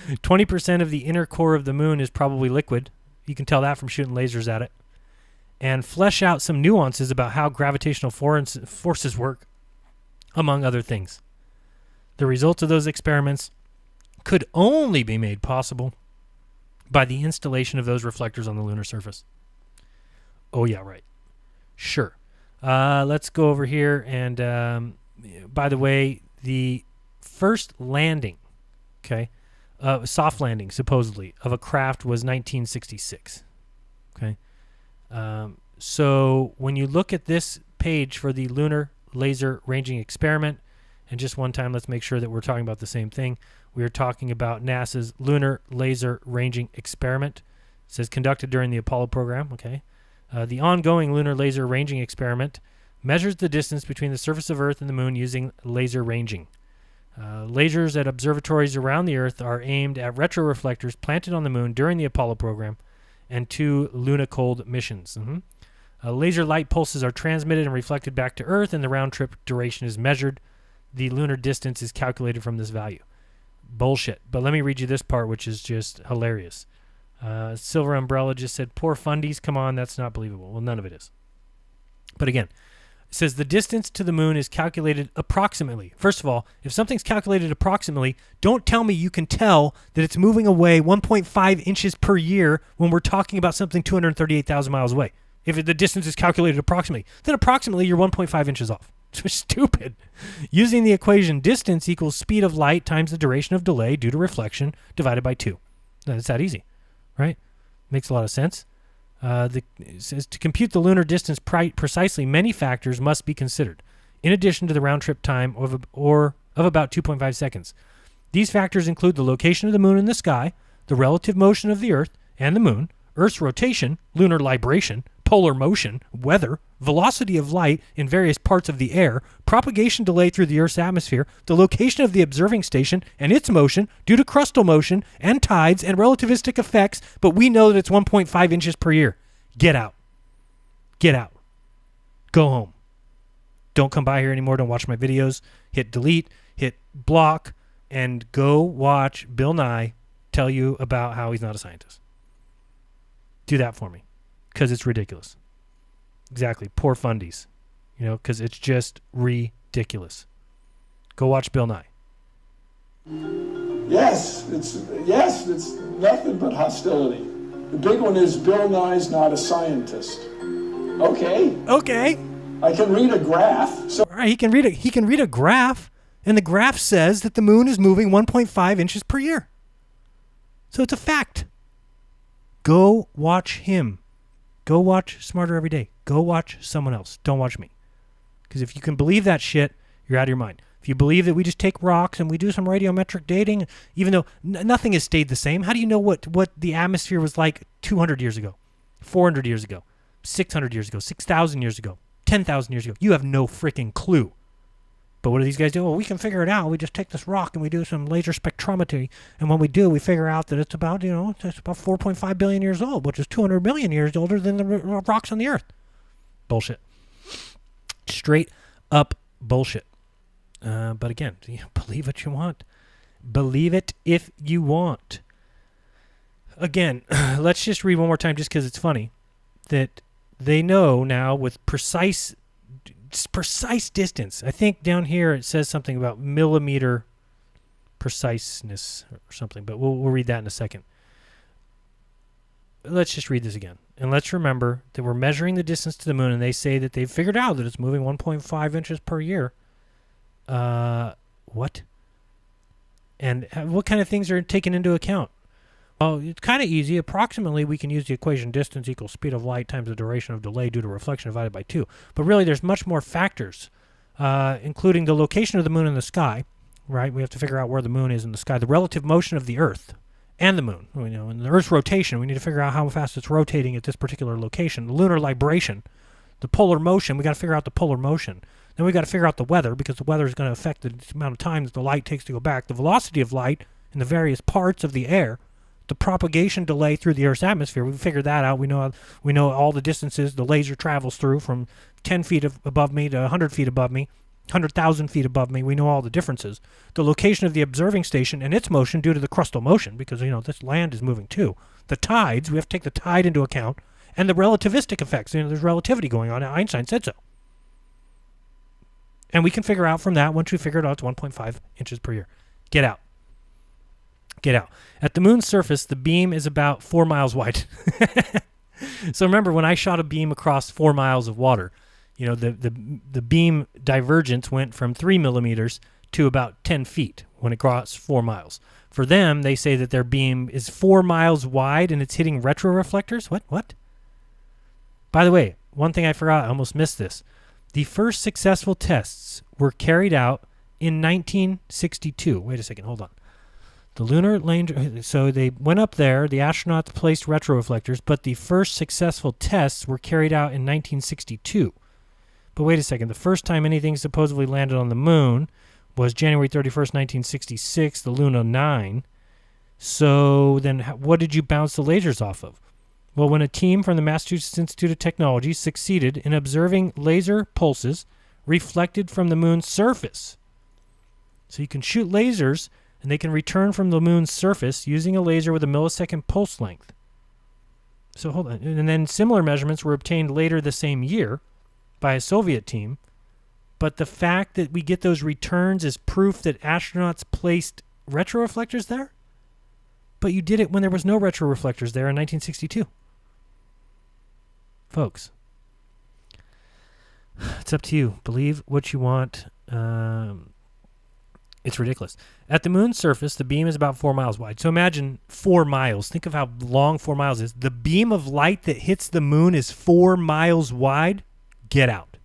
20% of the inner core of the moon is probably liquid. You can tell that from shooting lasers at it. And flesh out some nuances about how gravitational forces work, among other things. The results of those experiments could only be made possible by the installation of those reflectors on the lunar surface. Oh, yeah, right. Sure. Let's go over here. And by the way, the first landing, okay, soft landing, supposedly, of a craft was 1966. Okay. So when you look at this page for the Lunar Laser Ranging Experiment, and just one time, let's make sure that we're talking about the same thing. We are talking about NASA's Lunar Laser Ranging Experiment. It says conducted during the Apollo program. Okay. The ongoing Lunar Laser Ranging Experiment measures the distance between the surface of Earth and the Moon using laser ranging. Lasers at observatories around the Earth are aimed at retroreflectors planted on the Moon during the Apollo program and 2 Luna-Cold missions. Laser light pulses are transmitted and reflected back to Earth, and the round-trip duration is measured. The lunar distance is calculated from this value. Bullshit. But let me read you this part, which is just hilarious. Silver Umbrella just said, poor fundies, come on, that's not believable. Well, none of it is. But again, it says the distance to the moon is calculated approximately. First of all, if something's calculated approximately, don't tell me you can tell that it's moving away 1.5 inches per year when we're talking about something 238,000 miles away. If the distance is calculated approximately, then approximately you're 1.5 inches off. It's stupid. Using the equation, distance equals speed of light times the duration of delay due to reflection divided by 2. It's that easy, right? Makes a lot of sense. It says to compute the lunar distance precisely, many factors must be considered, in addition to the round-trip time of about 2.5 seconds. These factors include the location of the moon in the sky, the relative motion of the Earth and the moon, Earth's rotation, lunar libration, polar motion, weather, velocity of light in various parts of the air, propagation delay through the Earth's atmosphere, the location of the observing station and its motion due to crustal motion and tides and relativistic effects, but we know that it's 1.5 inches per year. Get out. Get out. Go home. Don't come by here anymore. Don't watch my videos. Hit delete, hit block, and go watch Bill Nye tell you about how he's not a scientist. Do that for me. Because it's ridiculous. Exactly. Poor fundies. You know, because it's just ridiculous. Go watch Bill Nye. Yes, it's nothing but hostility. The big one is Bill Nye's not a scientist. Okay. I can read a graph. So all right, he can read a graph, and the graph says that the moon is moving 1.5 inches per year. So it's a fact. Go watch him. Go watch Smarter Every Day. Go watch someone else. Don't watch me. Because if you can believe that shit, you're out of your mind. If you believe that we just take rocks and we do some radiometric dating, even though nothing has stayed the same, how do you know what the atmosphere was like 200 years ago, 400 years ago, 600 years ago, 6,000 years ago, 10,000 years ago? You have no freaking clue. But what do these guys do? Well, we can figure it out. We just take this rock and we do some laser spectrometry. And when we do, we figure out that it's about 4.5 billion years old, which is 200 million years older than the rocks on the Earth. Bullshit. Straight up bullshit. But again, believe what you want. Believe it if you want. Again, let's just read one more time just because it's funny. That they know now with precise distance. I think down here it says something about millimeter preciseness or something, but we'll read that in a second. Let's just read this again. And let's remember that we're measuring the distance to the moon, and they say that they've figured out that it's moving 1.5 inches per year. What? And what kind of things are taken into account? Well, it's kind of easy. Approximately, we can use the equation distance equals speed of light times the duration of delay due to reflection divided by 2. But really, there's much more factors, including the location of the moon in the sky, right? We have to figure out where the moon is in the sky. The relative motion of the Earth and the moon, and the Earth's rotation. We need to figure out how fast it's rotating at this particular location. The lunar libration, the polar motion. We got to figure out the polar motion. Then we got to figure out the weather, because the weather is going to affect the amount of time that the light takes to go back. The velocity of light in the various parts of the air. The propagation delay through the Earth's atmosphere. We figured that out. We know all the distances the laser travels through from 10 feet above me to 100 feet above me. 100,000 feet above me. We know all the differences. The location of the observing station and its motion due to the crustal motion, because, this land is moving too. The tides, we have to take the tide into account, and the relativistic effects. There's relativity going on. Einstein said so. And we can figure out from that, once we figure it out, it's 1.5 inches per year. Get out. Get out. At the moon's surface, the beam is about 4 miles wide. So remember, when I shot a beam across 4 miles of water, the beam divergence went from 3 millimeters to about 10 feet when it crossed 4 miles. For them, they say that their beam is 4 miles wide and it's hitting retroreflectors. What? By the way, one thing I forgot, I almost missed this. The first successful tests were carried out in 1962. Wait a second, hold on. The lunar lander, so they went up there, the astronauts placed retroreflectors, but the first successful tests were carried out in 1962. But wait a second, the first time anything supposedly landed on the moon was January 31st, 1966, the Luna 9. So then what did you bounce the lasers off of? Well, when a team from the Massachusetts Institute of Technology succeeded in observing laser pulses reflected from the moon's surface. So you can shoot lasers, and they can return from the moon's surface using a laser with a millisecond pulse length. So hold on. And then similar measurements were obtained later the same year by a Soviet team. But the fact that we get those returns is proof that astronauts placed retroreflectors there? But you did it when there was no retroreflectors there in 1962. Folks, it's up to you. Believe what you want. It's ridiculous. At the moon's surface, the beam is about 4 miles wide. So imagine 4 miles. Think of how long 4 miles is. The beam of light that hits the moon is 4 miles wide. Get out.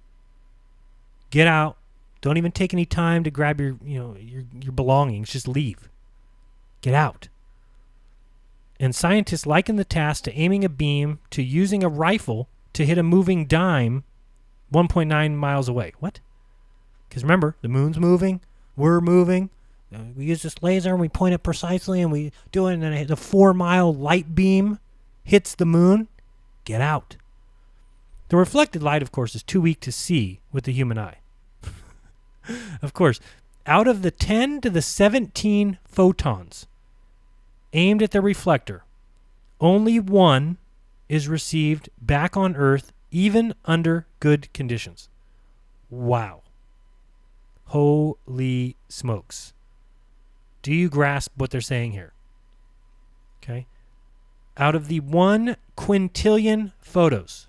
Get out. Don't even take any time to grab your belongings. Just leave. Get out. And scientists liken the task to aiming a beam to using a rifle to hit a moving dime 1.9 miles away. What? Because remember, the moon's moving. We're moving. We use this laser and we point it precisely and we do it, and then the 4 mile light beam hits the moon. Get out. The reflected light, of course, is too weak to see with the human eye. Of course, out of the 10 to the 17 photons aimed at the reflector, only one is received back on Earth, even under good conditions. Wow. Holy smokes. Do you grasp what they're saying here? Okay. Out of the 1 quintillion photos,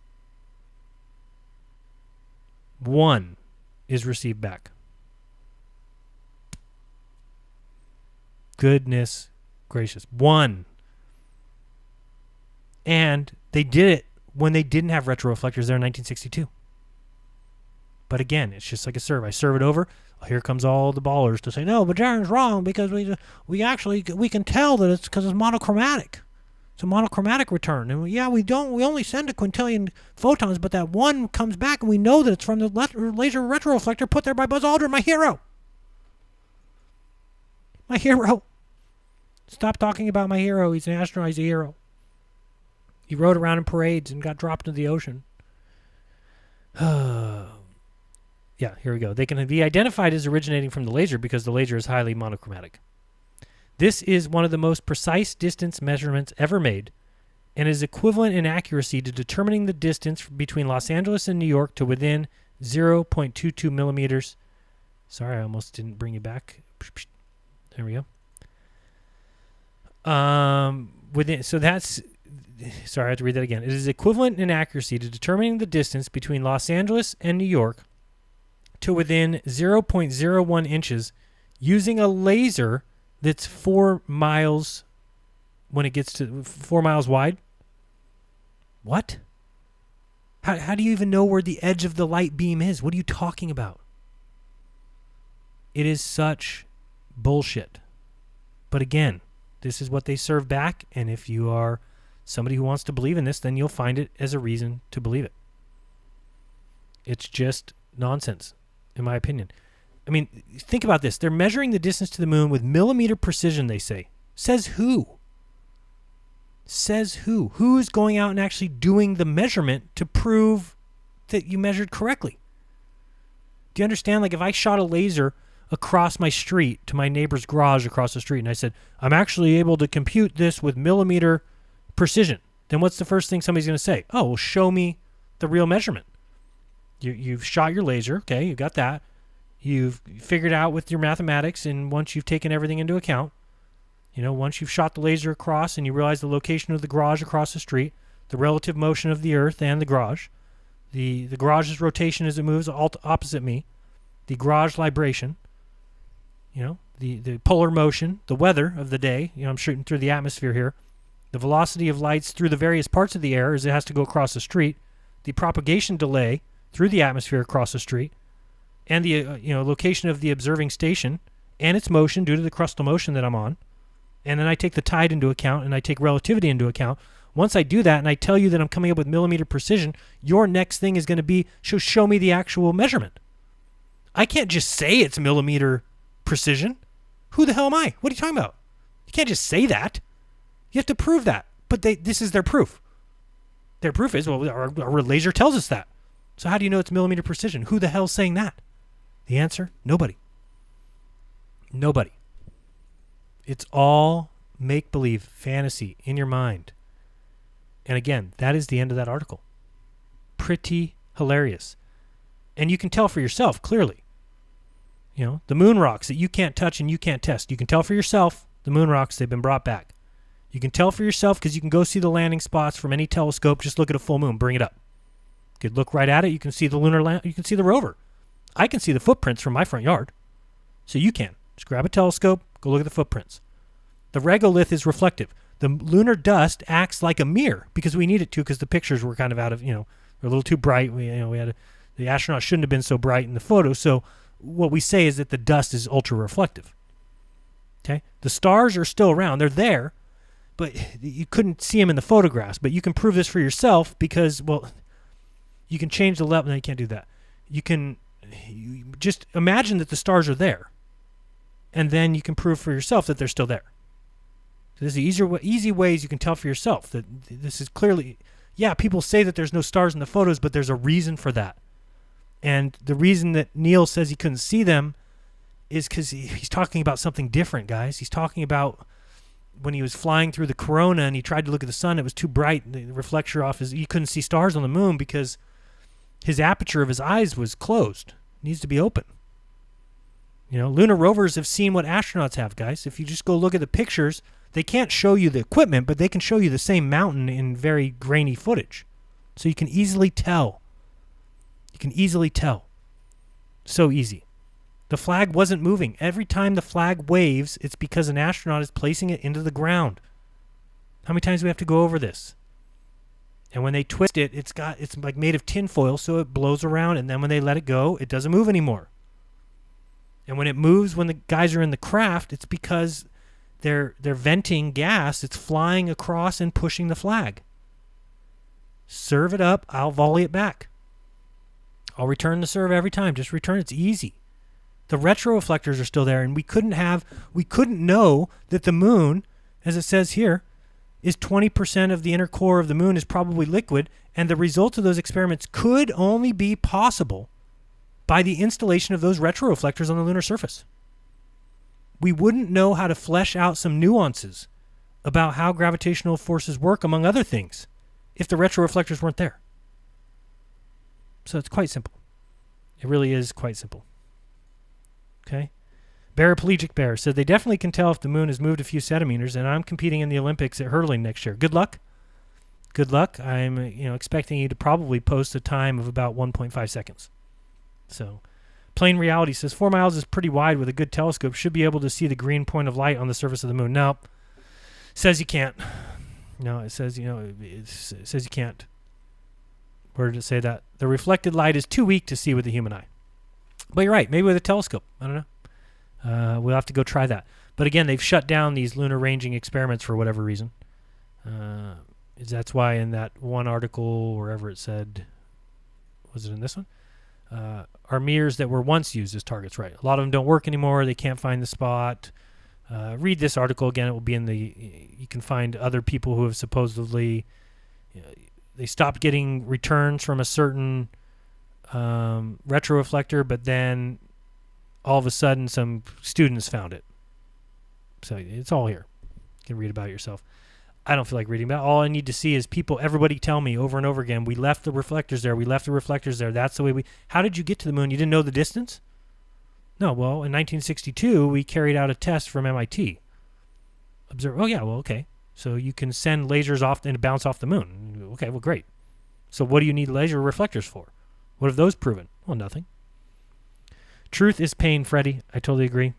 1 is received back. Goodness gracious. 1. And they did it when they didn't have retroreflectors there in 1962. But again, it's just like a serve. I serve it over. Here comes all the ballers to say, no, but Jaren's wrong because we can tell that it's because it's monochromatic. It's a monochromatic return. And we only send a quintillion photons, but that 1 comes back and we know that it's from the laser retroreflector put there by Buzz Aldrin, my hero. My hero. Stop talking about my hero. He's an astronaut. He's a hero. He rode around in parades and got dropped into the ocean. Yeah, here we go. They can be identified as originating from the laser because the laser is highly monochromatic. This is one of the most precise distance measurements ever made and is equivalent in accuracy to determining the distance between Los Angeles and New York to within 0.22 millimeters. Sorry, I almost didn't bring you back. There we go. Sorry, I have to read that again. It is equivalent in accuracy to determining the distance between Los Angeles and New York to within 0.01 inches using a laser that's 4 miles when it gets to 4 miles wide. What? How do you even know where the edge of the light beam is? What are you talking about? It is such bullshit. But again, this is what they serve back, and if you are somebody who wants to believe in this, then you'll find it as a reason to believe it. It's just nonsense, in my opinion. I mean, think about this. They're measuring the distance to the moon with millimeter precision, they say. Says who? Says who? Who's going out and actually doing the measurement to prove that you measured correctly? Do you understand? Like if I shot a laser across my street to my neighbor's garage across the street and I said, I'm actually able to compute this with millimeter precision, then what's the first thing somebody's going to say? Oh, well, show me the real measurement. You've shot your laser. Okay, you got that. You've figured out with your mathematics, and once you've taken everything into account, once you've shot the laser across and you realize the location of the garage across the street, the relative motion of the earth and the garage, the garage's rotation as it moves opposite me, the garage libration, the polar motion, the weather of the day, I'm shooting through the atmosphere here, the velocity of lights through the various parts of the air as it has to go across the street, the propagation delay through the atmosphere across the street, and the location of the observing station and its motion due to the crustal motion that I'm on. And then I take the tide into account and I take relativity into account. Once I do that and I tell you that I'm coming up with millimeter precision, your next thing is going to be show me the actual measurement. I can't just say it's millimeter precision. Who the hell am I? What are you talking about? You can't just say that. You have to prove that. But this is their proof. Their proof is, well, our laser tells us that. So how do you know it's millimeter precision? Who the hell's saying that? The answer, nobody. Nobody. It's all make-believe, fantasy in your mind. And again, that is the end of that article. Pretty hilarious. And you can tell for yourself, clearly. The moon rocks that you can't touch and you can't test. You can tell for yourself, the moon rocks, they've been brought back. You can tell for yourself because you can go see the landing spots from any telescope. Just look at a full moon, bring it up. You could look right at it. You can see the you can see the rover. I can see the footprints from my front yard. So you can. Just grab a telescope, go look at the footprints. The regolith is reflective. The lunar dust acts like a mirror because we need it to, because the pictures were kind of out of, they're a little too bright. The astronauts shouldn't have been so bright in the photo. So what we say is that the dust is ultra reflective. Okay? The stars are still around. They're there, but you couldn't see them in the photographs. But you can prove this for yourself because, you can change the level. No, you can't do that. You just imagine that the stars are there. And then you can prove for yourself that they're still there. So there's the easy ways you can tell for yourself that this is clearly, people say that there's no stars in the photos, but there's a reason for that. And the reason that Neil says he couldn't see them is because he's talking about something different, guys. He's talking about when he was flying through the corona and he tried to look at the sun, it was too bright. The reflector off he couldn't see stars on the moon because his aperture of his eyes was closed. It needs to be open. Lunar rovers have seen what astronauts have, guys. If you just go look at the pictures, they can't show you the equipment, but they can show you the same mountain in very grainy footage. So you can easily tell. So easy. The flag wasn't moving. Every time the flag waves, it's because an astronaut is placing it into the ground. How many times do we have to go over this? And when they twist it, it's like made of tinfoil, so it blows around, and then when they let it go, it doesn't move anymore. And when it moves, when the guys are in the craft, it's because they're venting gas. It's flying across and pushing the flag. Serve it up. I'll volley it back. I'll return the serve every time. Just return. It's easy. The retroreflectors are still there, and we couldn't know that the moon, as it says here, is 20% of the inner core of the moon is probably liquid, and the results of those experiments could only be possible by the installation of those retroreflectors on the lunar surface. We wouldn't know how to flesh out some nuances about how gravitational forces work, among other things, if the retroreflectors weren't there. So it's quite simple. It really is quite simple. Okay? Paraplegic Bear said they definitely can tell if the moon has moved a few centimeters, and I'm competing in the Olympics at hurtling next year. Good luck. Good luck. I'm expecting you to probably post a time of about 1.5 seconds. So, Plain Reality says 4 miles is pretty wide with a good telescope. Should be able to see the green point of light on the surface of the moon. No, says you can't. No, it says it says you can't. Where did it say that? The reflected light is too weak to see with the human eye. But you're right. Maybe with a telescope. I don't know. We'll have to go try that. But again, they've shut down these lunar ranging experiments for whatever reason. That's why in that one article, wherever it said, was it in this one? Are mirrors that were once used as targets, right? A lot of them don't work anymore. They can't find the spot. Read this article again. It will be in you can find other people who have supposedly, they stopped getting returns from a certain retroreflector, but then all of a sudden some students found it. So it's all here. You can read about it yourself. I don't feel like reading about it. All I need to see is everybody tell me over and over again, we left the reflectors there, we left the reflectors there. That's the way how did you get to the moon? You didn't know the distance? No, well, in 1962, we carried out a test from MIT. Observe, oh yeah, well, okay. So you can send lasers off and bounce off the moon. Okay, well, great. So what do you need laser reflectors for? What have those proven? Well, nothing. Truth is pain, Freddie. I totally agree.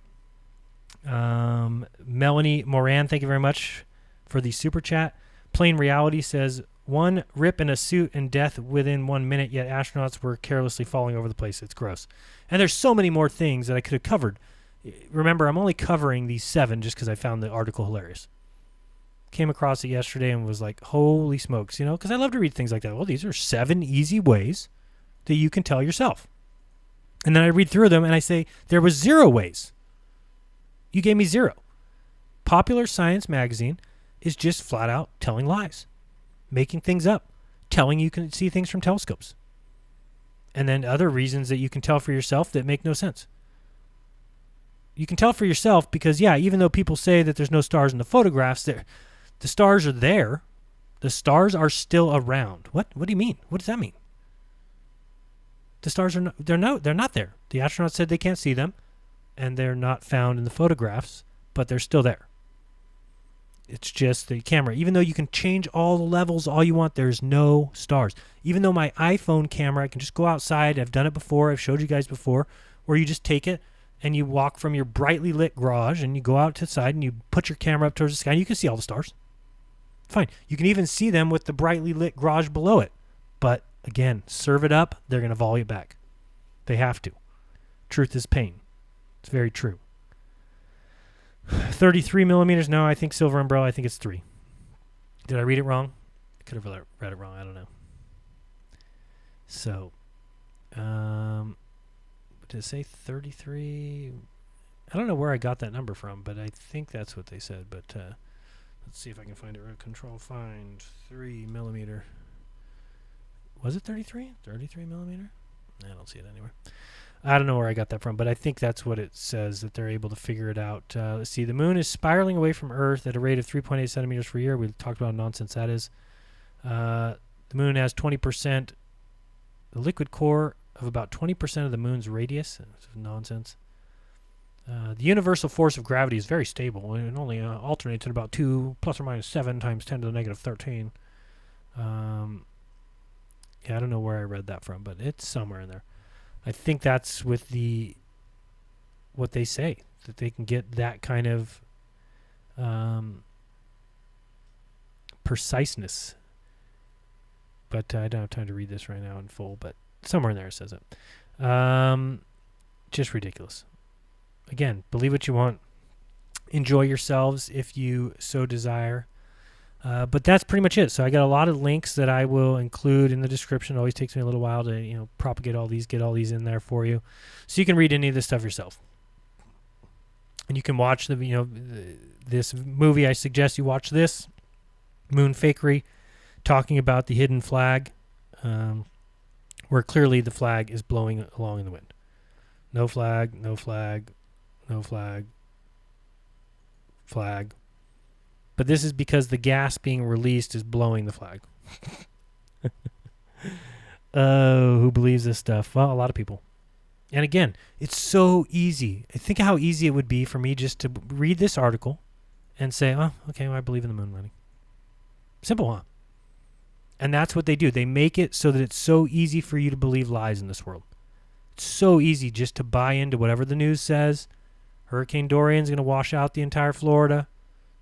Melanie Moran, thank you very much for the super chat. Plain Reality says, one rip in a suit and death within 1 minute, yet astronauts were carelessly falling over the place. It's gross. And there's so many more things that I could have covered. Remember, I'm only covering these 7 just because I found the article hilarious. Came across it yesterday and was like, holy smokes, because I love to read things like that. Well, these are 7 easy ways that you can tell yourself. And then I read through them and I say, there was 0 ways. You gave me 0. Popular Science magazine is just flat out telling lies, making things up, telling you can see things from telescopes. And then other reasons that you can tell for yourself that make no sense. You can tell for yourself because, yeah, even though people say that there's no stars in the photographs, the stars are there. The stars are still around. What do you mean? What does that mean? The stars are they're not there. The astronauts said they can't see them, and they're not found in the photographs, but they're still there. It's just the camera. Even though you can change all the levels all you want, there's no stars. Even though my iPhone camera, I can just go outside. I've done it before. I've showed you guys before, where you just take it and you walk from your brightly lit garage and you go out to the side and you put your camera up towards the sky and you can see all the stars. Fine. You can even see them with the brightly lit garage below it. But again, serve it up, they're going to volley it back. They have to. Truth is pain. It's very true. 33 millimeters. No, I think Silver Umbrella. I think it's 3. Did I read it wrong? I could have read it wrong. I don't know. So, did it say 33? I don't know where I got that number from, but I think that's what they said. But let's see if I can find it. Control find 3 millimeter. Was it 33? 33 millimeter? I don't see it anywhere. I don't know where I got that from, but I think that's what it says, that they're able to figure it out. Let's see. The moon is spiraling away from Earth at a rate of 3.8 centimeters per year. We talked about how nonsense that is. The moon has 20%, the liquid core of about 20% of the moon's radius. It's nonsense. The universal force of gravity is very stable. It only alternates at about 2 plus or minus 7 times 10 to the negative 13. Yeah, I don't know where I read that from, but it's somewhere in there. I think that's with what they say, that they can get that kind of preciseness. But I don't have time to read this right now in full, but somewhere in there it says it. Just ridiculous. Again, believe what you want. Enjoy yourselves if you so desire. But that's pretty much it. So I got a lot of links that I will include in the description. It always takes me a little while to, propagate all these, get all these in there for you, so you can read any of this stuff yourself. And you can watch this movie. I suggest you watch this, Moon Fakery, talking about the hidden flag, where clearly the flag is blowing along in the wind. No flag, no flag, no flag, flag. But this is because the gas being released is blowing the flag. Oh, who believes this stuff? Well, a lot of people. And again, it's so easy. Think of how easy it would be for me just to read this article and say, oh, okay, well, I believe in the moon landing. Simple, huh? And that's what they do. They make it so that it's so easy for you to believe lies in this world. It's so easy just to buy into whatever the news says. Hurricane Dorian's going to wash out the entire Florida.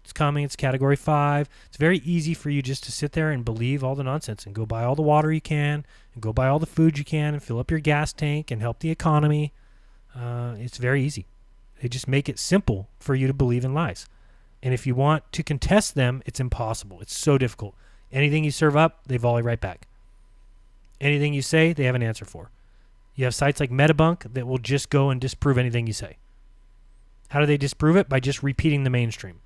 It's coming. It's Category 5. It's very easy for you just to sit there and believe all the nonsense and go buy all the water you can and go buy all the food you can and fill up your gas tank and help the economy. It's very easy. They just make it simple for you to believe in lies. And if you want to contest them, it's impossible. It's so difficult. Anything you serve up, they volley right back. Anything you say, they have an answer for. You have sites like Metabunk that will just go and disprove anything you say. How do they disprove it? By just repeating the mainstream.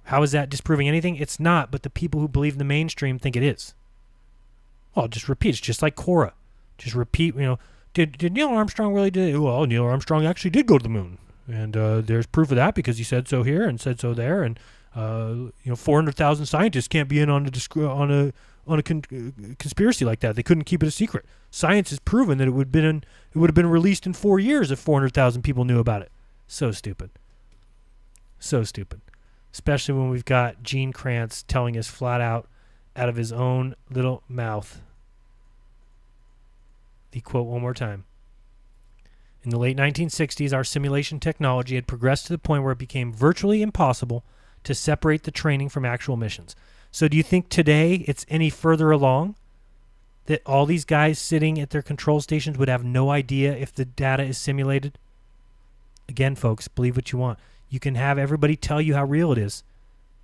How is that disproving anything? It's not, but the people who believe the mainstream think it is. Well, just repeat. It's just like Quora. Just repeat, did Neil Armstrong really do it? Well, Neil Armstrong actually did go to the moon. And there's proof of that because he said so here and said so there. And, 400,000 scientists can't be in on a conspiracy like that. They couldn't keep it a secret. Science has proven that it would have been released in 4 years if 400,000 people knew about it. So stupid. So stupid. Especially when we've got Gene Kranz telling us flat out of his own little mouth. The quote one more time. In the late 1960s, our simulation technology had progressed to the point where it became virtually impossible to separate the training from actual missions. So do you think today it's any further along that all these guys sitting at their control stations would have no idea if the data is simulated? Again, folks, believe what you want. You can have everybody tell you how real it is,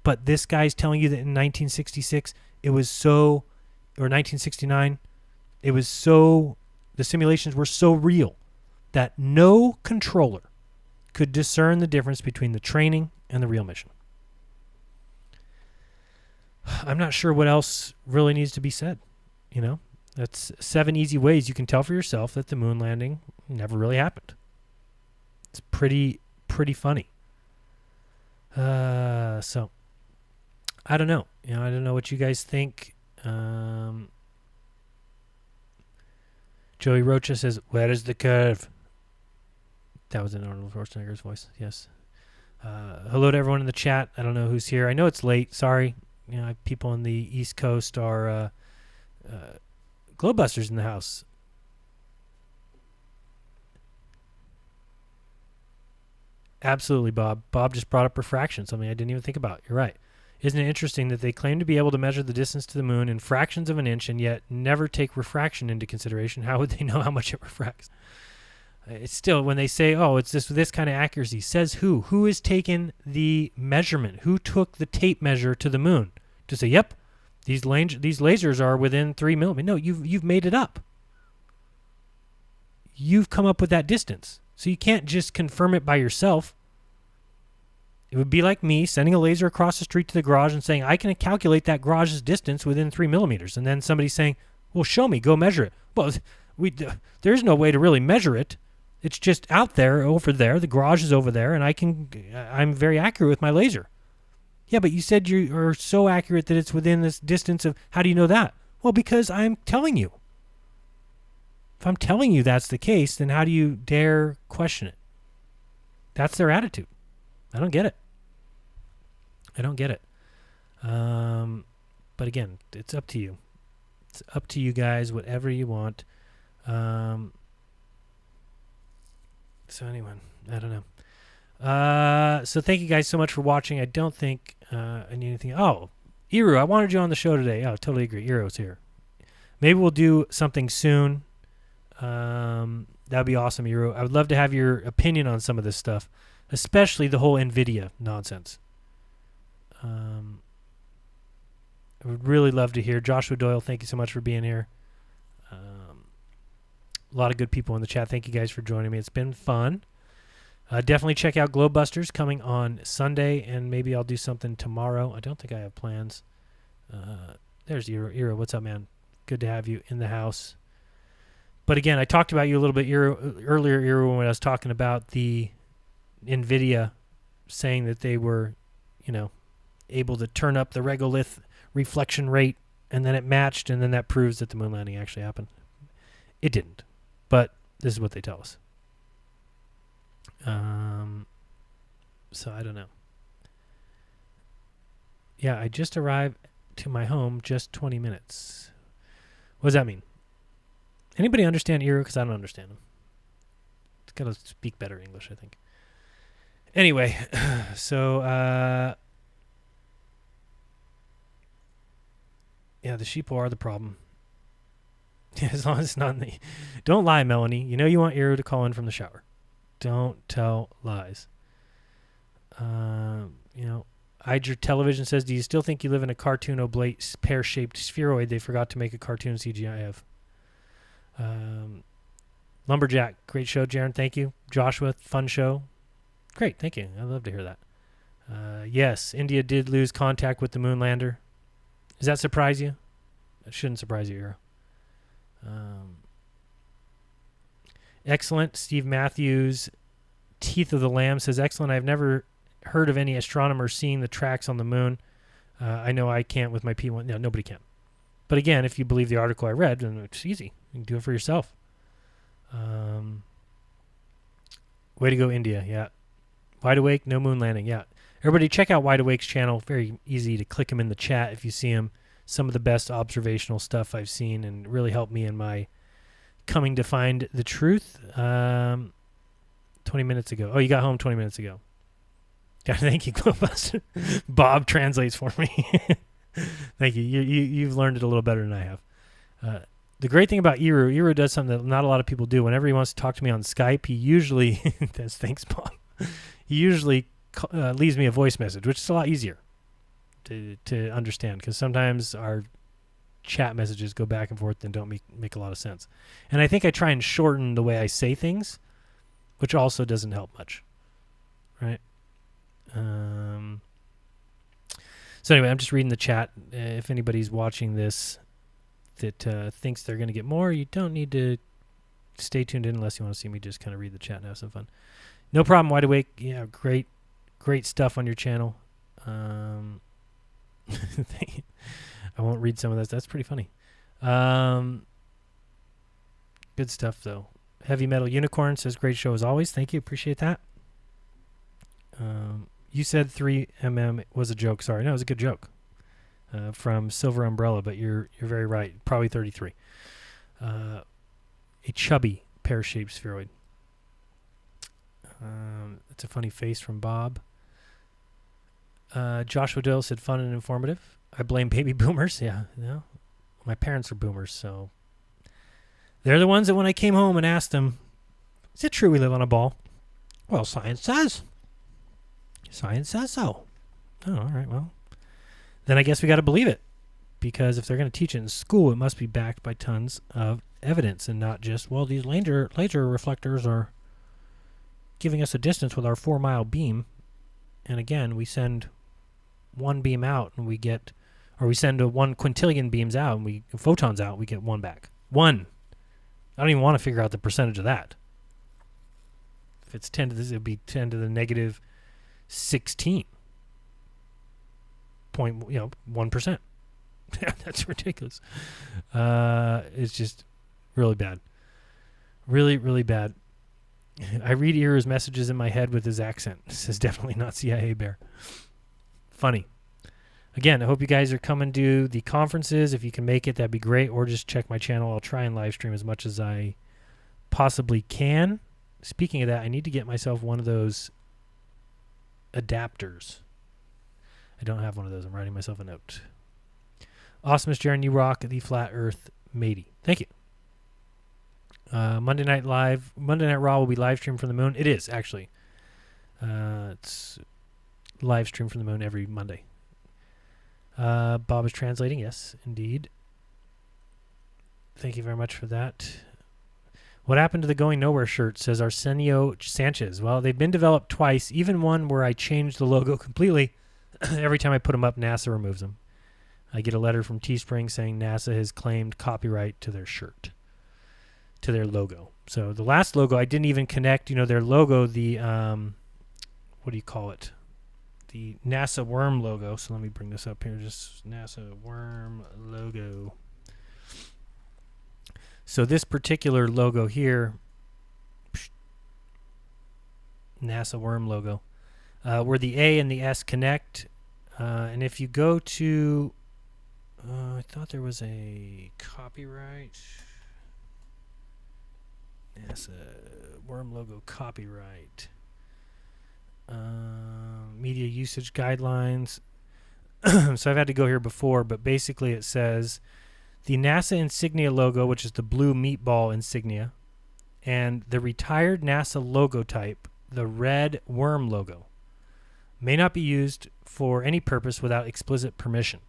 but this guy's telling you that in 1966 it was so, or 1969, it was so, the simulations were so real that no controller could discern the difference between the training and the real mission. I'm not sure what else really needs to be said. That's 7 easy ways you can tell for yourself that the moon landing never really happened. It's pretty funny. So I don't know. I don't know what you guys think. Joey Rocha says, "Where is the curve?" That was in Arnold Schwarzenegger's voice. Yes. Hello to everyone in the chat. I don't know who's here. I know it's late. Sorry. People on the East Coast are Globebusters in the house. Absolutely, Bob. Bob just brought up refraction, something I didn't even think about. You're right. Isn't it interesting that they claim to be able to measure the distance to the moon in fractions of an inch and yet never take refraction into consideration? How would they know how much it refracts? It's still, when they say, oh, it's this kind of accuracy, says who? Who has taken the measurement? Who took the tape measure to the moon to say, yep, these lasers are within 3 millimeters? No, you've made it up. You've come up with that distance. So you can't just confirm it by yourself. It would be like me sending a laser across the street to the garage and saying, I can calculate that garage's distance within 3 millimeters. And then somebody saying, well, show me, go measure it. Well, there's no way to really measure it. It's just out there, over there. The garage is over there, and I'm very accurate with my laser. Yeah, but you said you are so accurate that it's within this distance of, how do you know that? Well, because I'm telling you. If I'm telling you that's the case, then how do you dare question it? That's their attitude. I don't get it. But again, it's up to you. It's up to you guys, whatever you want. So anyway, I don't know. So thank you guys so much for watching. I don't think I need anything. Oh, Iru, I wanted you on the show today. Oh, totally agree. Iru's here. Maybe we'll do something soon. That'd be awesome, Iru. I would love to have your opinion on some of this stuff, especially the whole NVIDIA nonsense. I would really love to hear. Joshua Doyle, thank you so much for being here. A lot of good people in the chat. Thank you guys for joining me. It's been fun. Definitely check out Globebusters coming on Sunday, and maybe I'll do something tomorrow. I don't think I have plans. There's Ira. What's up, man? Good to have you in the house. But again, I talked about you a little bit earlier, when I was talking about the NVIDIA saying that they were, able to turn up the regolith reflection rate, and then it matched, and then that proves that the moon landing actually happened. It didn't, but this is what they tell us. So I don't know. Yeah, I just arrived to my home just 20 minutes. What does that mean? Anybody understand Iru? Because I don't understand him. It's got to speak better English, I think. Anyway, so yeah, the sheeple are the problem. As long as it's not in the... Don't lie, Melanie. You know you want Iru to call in from the shower. Don't tell lies. Idra Television says, do you still think you live in a cartoon oblate pear-shaped spheroid they forgot to make a cartoon CGI of? Lumberjack, great show, Jaron. Thank you. Joshua, fun show. Great, thank you. I'd love to hear that. Yes, India did lose contact with the moon lander. Does that surprise you? It shouldn't surprise you, Eero. Excellent. Steve Matthews, Teeth of the Lamb, says, excellent. I've never heard of any astronomer seeing the tracks on the moon. I know I can't with my P1. No, nobody can. But again, if you believe the article I read, then it's easy. You can do it for yourself. Way to go, India. Yeah. Wide Awake, no moon landing. Yeah. Everybody check out Wide Awake's channel. Very easy to click him in the chat if you see him. Some of the best observational stuff I've seen and really helped me in my coming to find the truth. 20 minutes ago. Oh, you got home 20 minutes ago. Yeah, thank you, Glowbuster. Bob translates for me. Thank you. You've learned it a little better than I have. The great thing about Eru does something that not a lot of people do. Whenever he wants to talk to me on Skype, he usually, thanks, Bob, he usually leaves me a voice message, which is a lot easier to understand because sometimes our chat messages go back and forth and don't make a lot of sense. And I think I try and shorten the way I say things, which also doesn't help much, right? So anyway, I'm just reading the chat. If anybody's watching this that thinks they're going to get more, you don't need to stay tuned in unless you want to see me just kind of read the chat and have some fun. No problem, Wide Awake. Yeah, great stuff on your channel. I won't read some of this. That's pretty funny. Good stuff, though. Heavy Metal Unicorn says, great show as always. Thank you. Appreciate that. You said 3mm was a joke. Sorry. No, it was a good joke. From Silver Umbrella, but you're very right. Probably 33. A chubby pear-shaped spheroid. It's a funny face from Bob. Joshua Dill said, fun and informative. I blame baby boomers. Yeah, my parents are boomers, so they're the ones that when I came home and asked them, is it true we live on a ball? Well, science says. Science says so. Oh, all right, well. Then I guess we got to believe it. Because if they're going to teach it in school, it must be backed by tons of evidence and not just, well, these laser reflectors are giving us a distance with our 4-mile beam. And again, we send one beam out and we get, or we send 1 quintillion beams out and photons out, we get 1 back. 1. I don't even want to figure out the percentage of that. If it's 10 to this, it would be 10 to the negative 16. 1%. That's ridiculous. It's just really bad. Really, really bad. I read Eru's messages in my head with his accent. This is definitely not CIA Bear. Funny. Again, I hope you guys are coming to the conferences. If you can make it, that'd be great. Or just check my channel. I'll try and live stream as much as I possibly can. Speaking of that, I need to get myself one of those adapters. I don't have one of those. I'm writing myself a note. Awesomest Jaron, you rock the flat earth matey. Thank you. Monday Night Raw will be live streamed from the moon. It is, actually. It's live streamed from the moon every Monday. Bob is translating. Yes, indeed. Thank you very much for that. What happened to the Going Nowhere shirt, says Arsenio Sanchez. Well, they've been developed twice, even one where I changed the logo completely. Every time I put them up, NASA removes them. I get a letter from Teespring saying NASA has claimed copyright to their shirt, to their logo. So the last logo, I didn't even connect, their logo, the, what do you call it? The NASA worm logo. So let me bring this up here, just NASA worm logo. So this particular logo here, NASA worm logo, where the A and the S connect. And if you go to, I thought there was a copyright. NASA worm logo copyright. Media usage guidelines. So I've had to go here before, but basically it says the NASA insignia logo, which is the blue meatball insignia, and the retired NASA logo type, the red worm logo, may not be used for any purpose without explicit permission.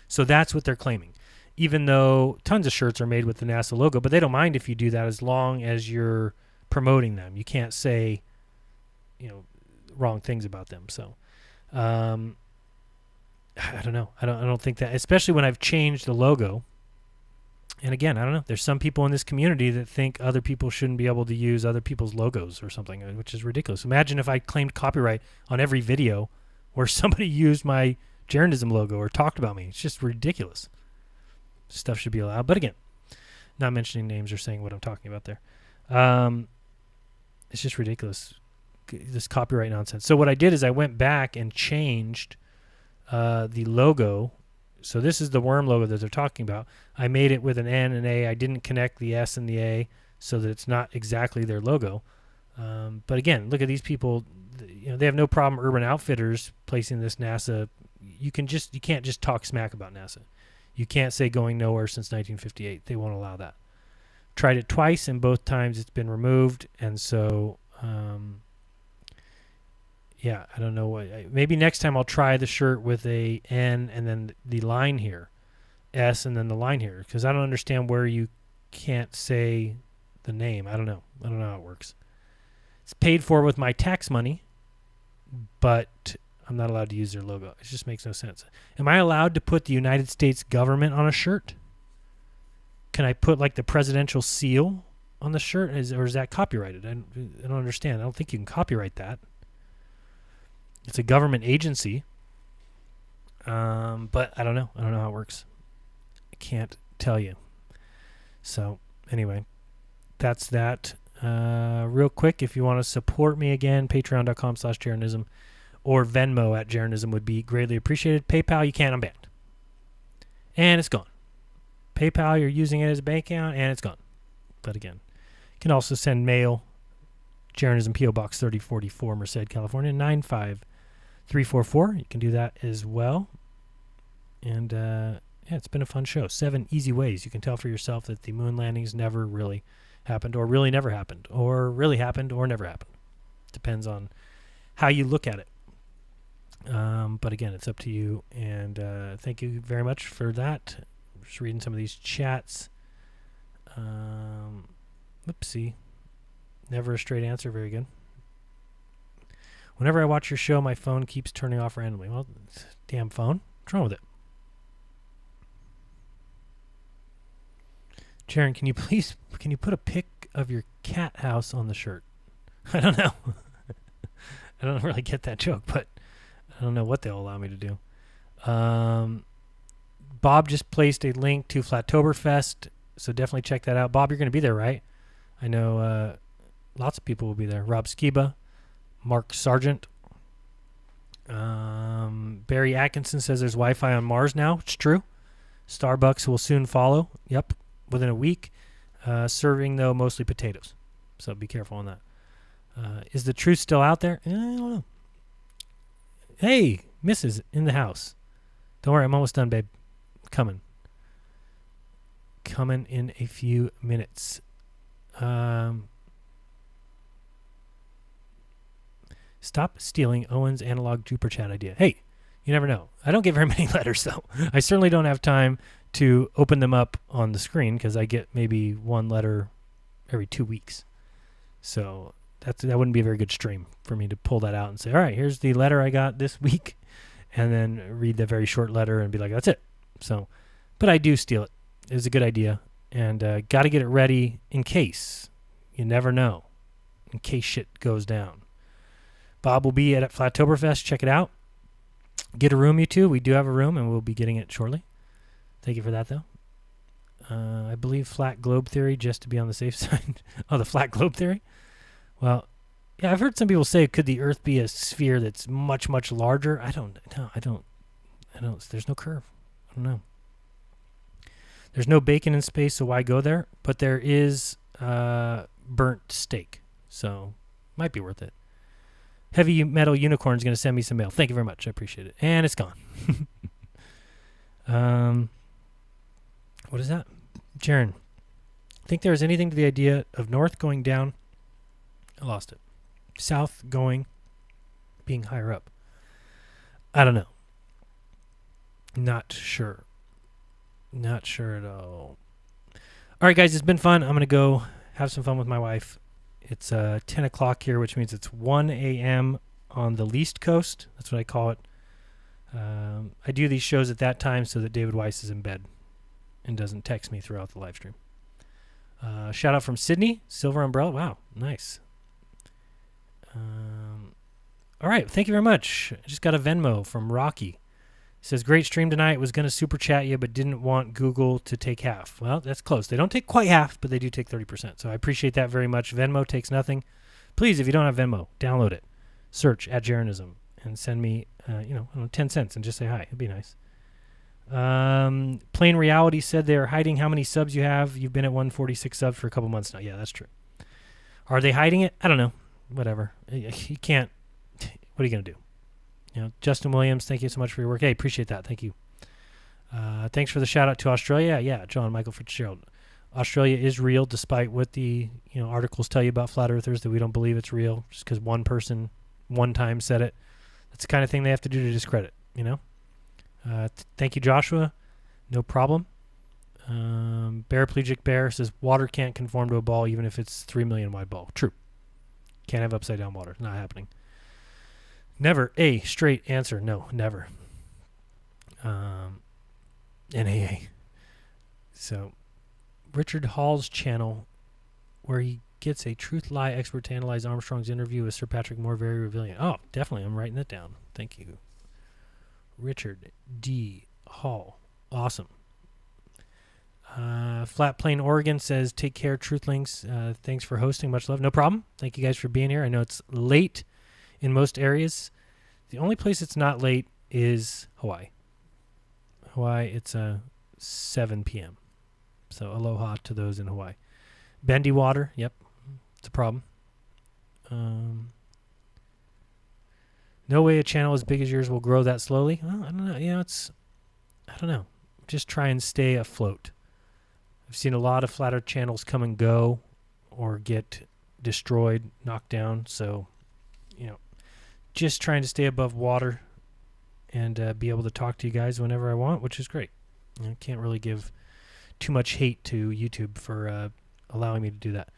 So that's what they're claiming. Even though tons of shirts are made with the NASA logo, but they don't mind if you do that as long as you're promoting them. You can't say, wrong things about them. So, I don't know. I don't think that, especially when I've changed the logo. And again, I don't know. There's some people in this community that think other people shouldn't be able to use other people's logos or something, which is ridiculous. Imagine if I claimed copyright on every video where somebody used my jeranism logo or talked about me. It's just ridiculous. Stuff should be allowed. But again, not mentioning names or saying what I'm talking about there. It's just ridiculous, this copyright nonsense. So what I did is I went back and changed the logo. So this is the worm logo that they're talking about. I made it with an N and A. I didn't connect the S and the A so that it's not exactly their logo. But again, look at these people. You know, they have no problem. Urban Outfitters placing this NASA. You can't just talk smack about NASA. You can't say going nowhere since 1958. They won't allow that. Tried it twice, and both times it's been removed. And so, yeah, I don't know what. Maybe next time I'll try the shirt with a N and then the line here, S and then the line here, because I don't understand where you can't say the name. I don't know how it works. It's paid for with my tax money, but I'm not allowed to use their logo. It just makes no sense. Am I allowed to put the United States government on a shirt? Can I put like the presidential seal on the shirt, or is that copyrighted? I don't understand. I don't think you can copyright that. It's a government agency, but I don't know. I don't know how it works. I can't tell you. So anyway, that's that. Real quick, if you want to support me again, patreon.com/jeranism or Venmo @jeranism would be greatly appreciated. PayPal, you can't. I'm banned. And it's gone. PayPal, you're using it as a bank account, and it's gone. But again, you can also send mail. Jeranism, P.O. Box 3044, Merced, California, 95344. You can do that as well. And yeah, it's been a fun show. 7 easy ways you can tell for yourself that the moon landings never really happened, or really never happened, or really happened, or never happened. Depends on how you look at it. But again, it's up to you. And thank you very much for that. Just reading some of these chats. Oopsie. Never a straight answer. Very good. Whenever I watch your show, my phone keeps turning off randomly. Well, damn phone. What's wrong with it? Jaron, can you put a pic of your cat house on the shirt? I don't know. I don't really get that joke, but I don't know what they'll allow me to do. Bob just placed a link to Flattoberfest, so definitely check that out. Bob, you're going to be there, right? I know lots of people will be there. Rob Skiba, Mark Sargent. Barry Atkinson says there's Wi-Fi on Mars now. It's true. Starbucks will soon follow. Yep, within a week. Serving, though, mostly potatoes. So be careful on that. Is the truth still out there? I don't know. Hey, Mrs. in the house. Don't worry, I'm almost done, babe. Coming in a few minutes. Stop stealing Owen's analog Jupiter chat idea. Hey, you never know. I don't get very many letters, though. I certainly don't have time to open them up on the screen because I get maybe one letter every 2 weeks. So that wouldn't be a very good stream for me to pull that out and say, all right, here's the letter I got this week, and then read the very short letter and be like, that's it. So, but I do steal it. It was a good idea, and got to get it ready in case. You never know, in case shit goes down. Bob will be at Flattoberfest. Check it out. Get a room, you two. We do have a room, and we'll be getting it shortly. Thank you for that, though. I believe flat globe theory, just to be on the safe side. Oh, the flat globe theory? Well, yeah, I've heard some people say, could the Earth be a sphere that's much, much larger? I don't. There's no curve. I don't know. There's no bacon in space, so why go there? But there is burnt steak, so might be worth it. Heavy Metal Unicorn's going to send me some mail. Thank you very much. I appreciate it. And it's gone. What is that? Jaron, think there is anything to the idea of north going down? I lost it. South going, being higher up. I don't know. Not sure. Not sure at all. All right, guys, it's been fun. I'm going to go have some fun with my wife. It's 10 o'clock here, which means it's 1 a.m. on the least coast. That's what I call it. I do these shows at that time so that David Weiss is in bed. and doesn't text me throughout the live stream. Shout out from Sydney, Silver Umbrella. Wow, nice. All right, thank you very much. I just got a Venmo from Rocky. Says, great stream tonight. Was going to super chat you, but didn't want Google to take half. Well, that's close. They don't take quite half, but they do take 30%. So I appreciate that very much. Venmo takes nothing. Please, if you don't have Venmo, download it. Search at Jeranism and send me, 10 cents and just say hi. It'd be nice. Plain Reality said they're hiding how many subs you have. You've been at 146 subs for a couple months now. Yeah, that's true. Are they hiding it? I don't know. Whatever. You can't. What are you going to do? Justin Williams, thank you so much for your work. Hey, appreciate that. Thank you. Thanks for the shout out to Australia. Yeah, John Michael Fitzgerald. Australia is real, despite what the articles tell you about flat earthers, that we don't believe it's real just because one person one time said it. That's the kind of thing they have to do to discredit. Thank you, Joshua. No problem. Paraplegic Bear says water can't conform to a ball even if it's 3 million wide ball. True. Can't have upside down water. Not happening. Never a straight answer. No, never. NAA. So, Richard Hall's channel, where he gets a truth lie expert to analyze Armstrong's interview with Sir Patrick Moore, very revealing. Oh, definitely. I'm writing that down. Thank you. Richard D. Hall. Awesome. Flat Plain Oregon says, take care, Truthlings. Thanks for hosting. Much love. No problem. Thank you guys for being here. I know it's late in most areas. The only place it's not late is Hawaii. Hawaii, it's 7 p.m. So aloha to those in Hawaii. Bendy water, yep, it's a problem. No way a channel as big as yours will grow that slowly. Well, I don't know. I don't know. Just try and stay afloat. I've seen a lot of flat earth channels come and go or get destroyed, knocked down. So, just trying to stay above water and be able to talk to you guys whenever I want, which is great. Can't really give too much hate to YouTube for allowing me to do that.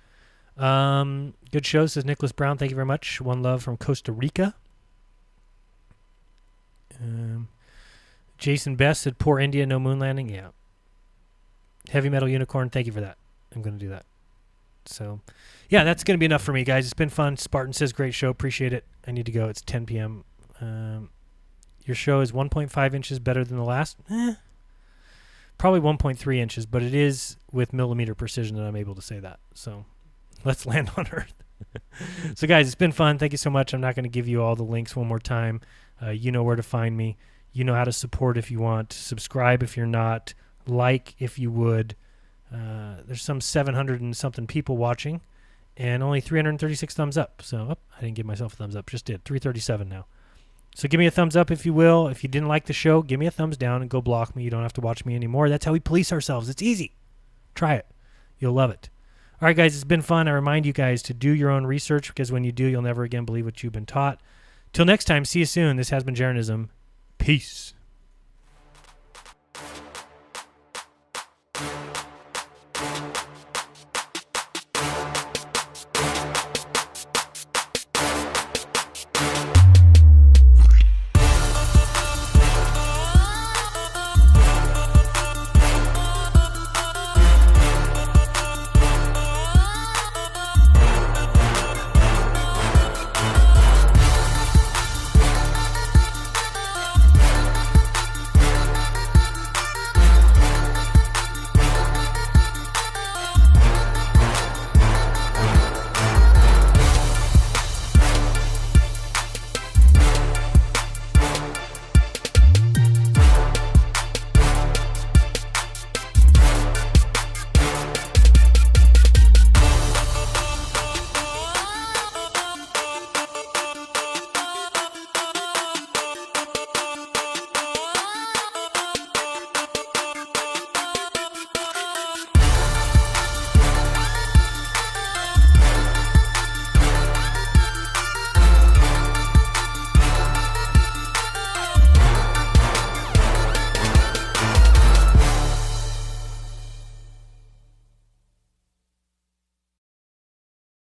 Good show, says Nicholas Brown. Thank you very much. One love from Costa Rica. Jason Best said, poor India, no moon landing. Yeah. Heavy Metal Unicorn, thank you for that. I'm going to do that. So, yeah, that's going to be enough for me, guys. It's been fun. Spartan says, great show. Appreciate it. I need to go. It's 10 p.m. Your show is 1.5 inches better than the last. Probably 1.3 inches, but it is with millimeter precision that I'm able to say that. So let's land on Earth. So, guys, it's been fun. Thank you so much. I'm not going to give you all the links one more time. You know where to find me. You know how to support if you want. Subscribe if you're not. Like if you would. There's some 700 and something people watching and only 336 thumbs up. So I didn't give myself a thumbs up. Just did. 337 now. So give me a thumbs up if you will. If you didn't like the show, give me a thumbs down and go block me. You don't have to watch me anymore. That's how we police ourselves. It's easy. Try it. You'll love it. All right, guys, it's been fun. I remind you guys to do your own research because when you do, you'll never again believe what you've been taught. Till next time, see you soon. This has been Jeranism. Peace.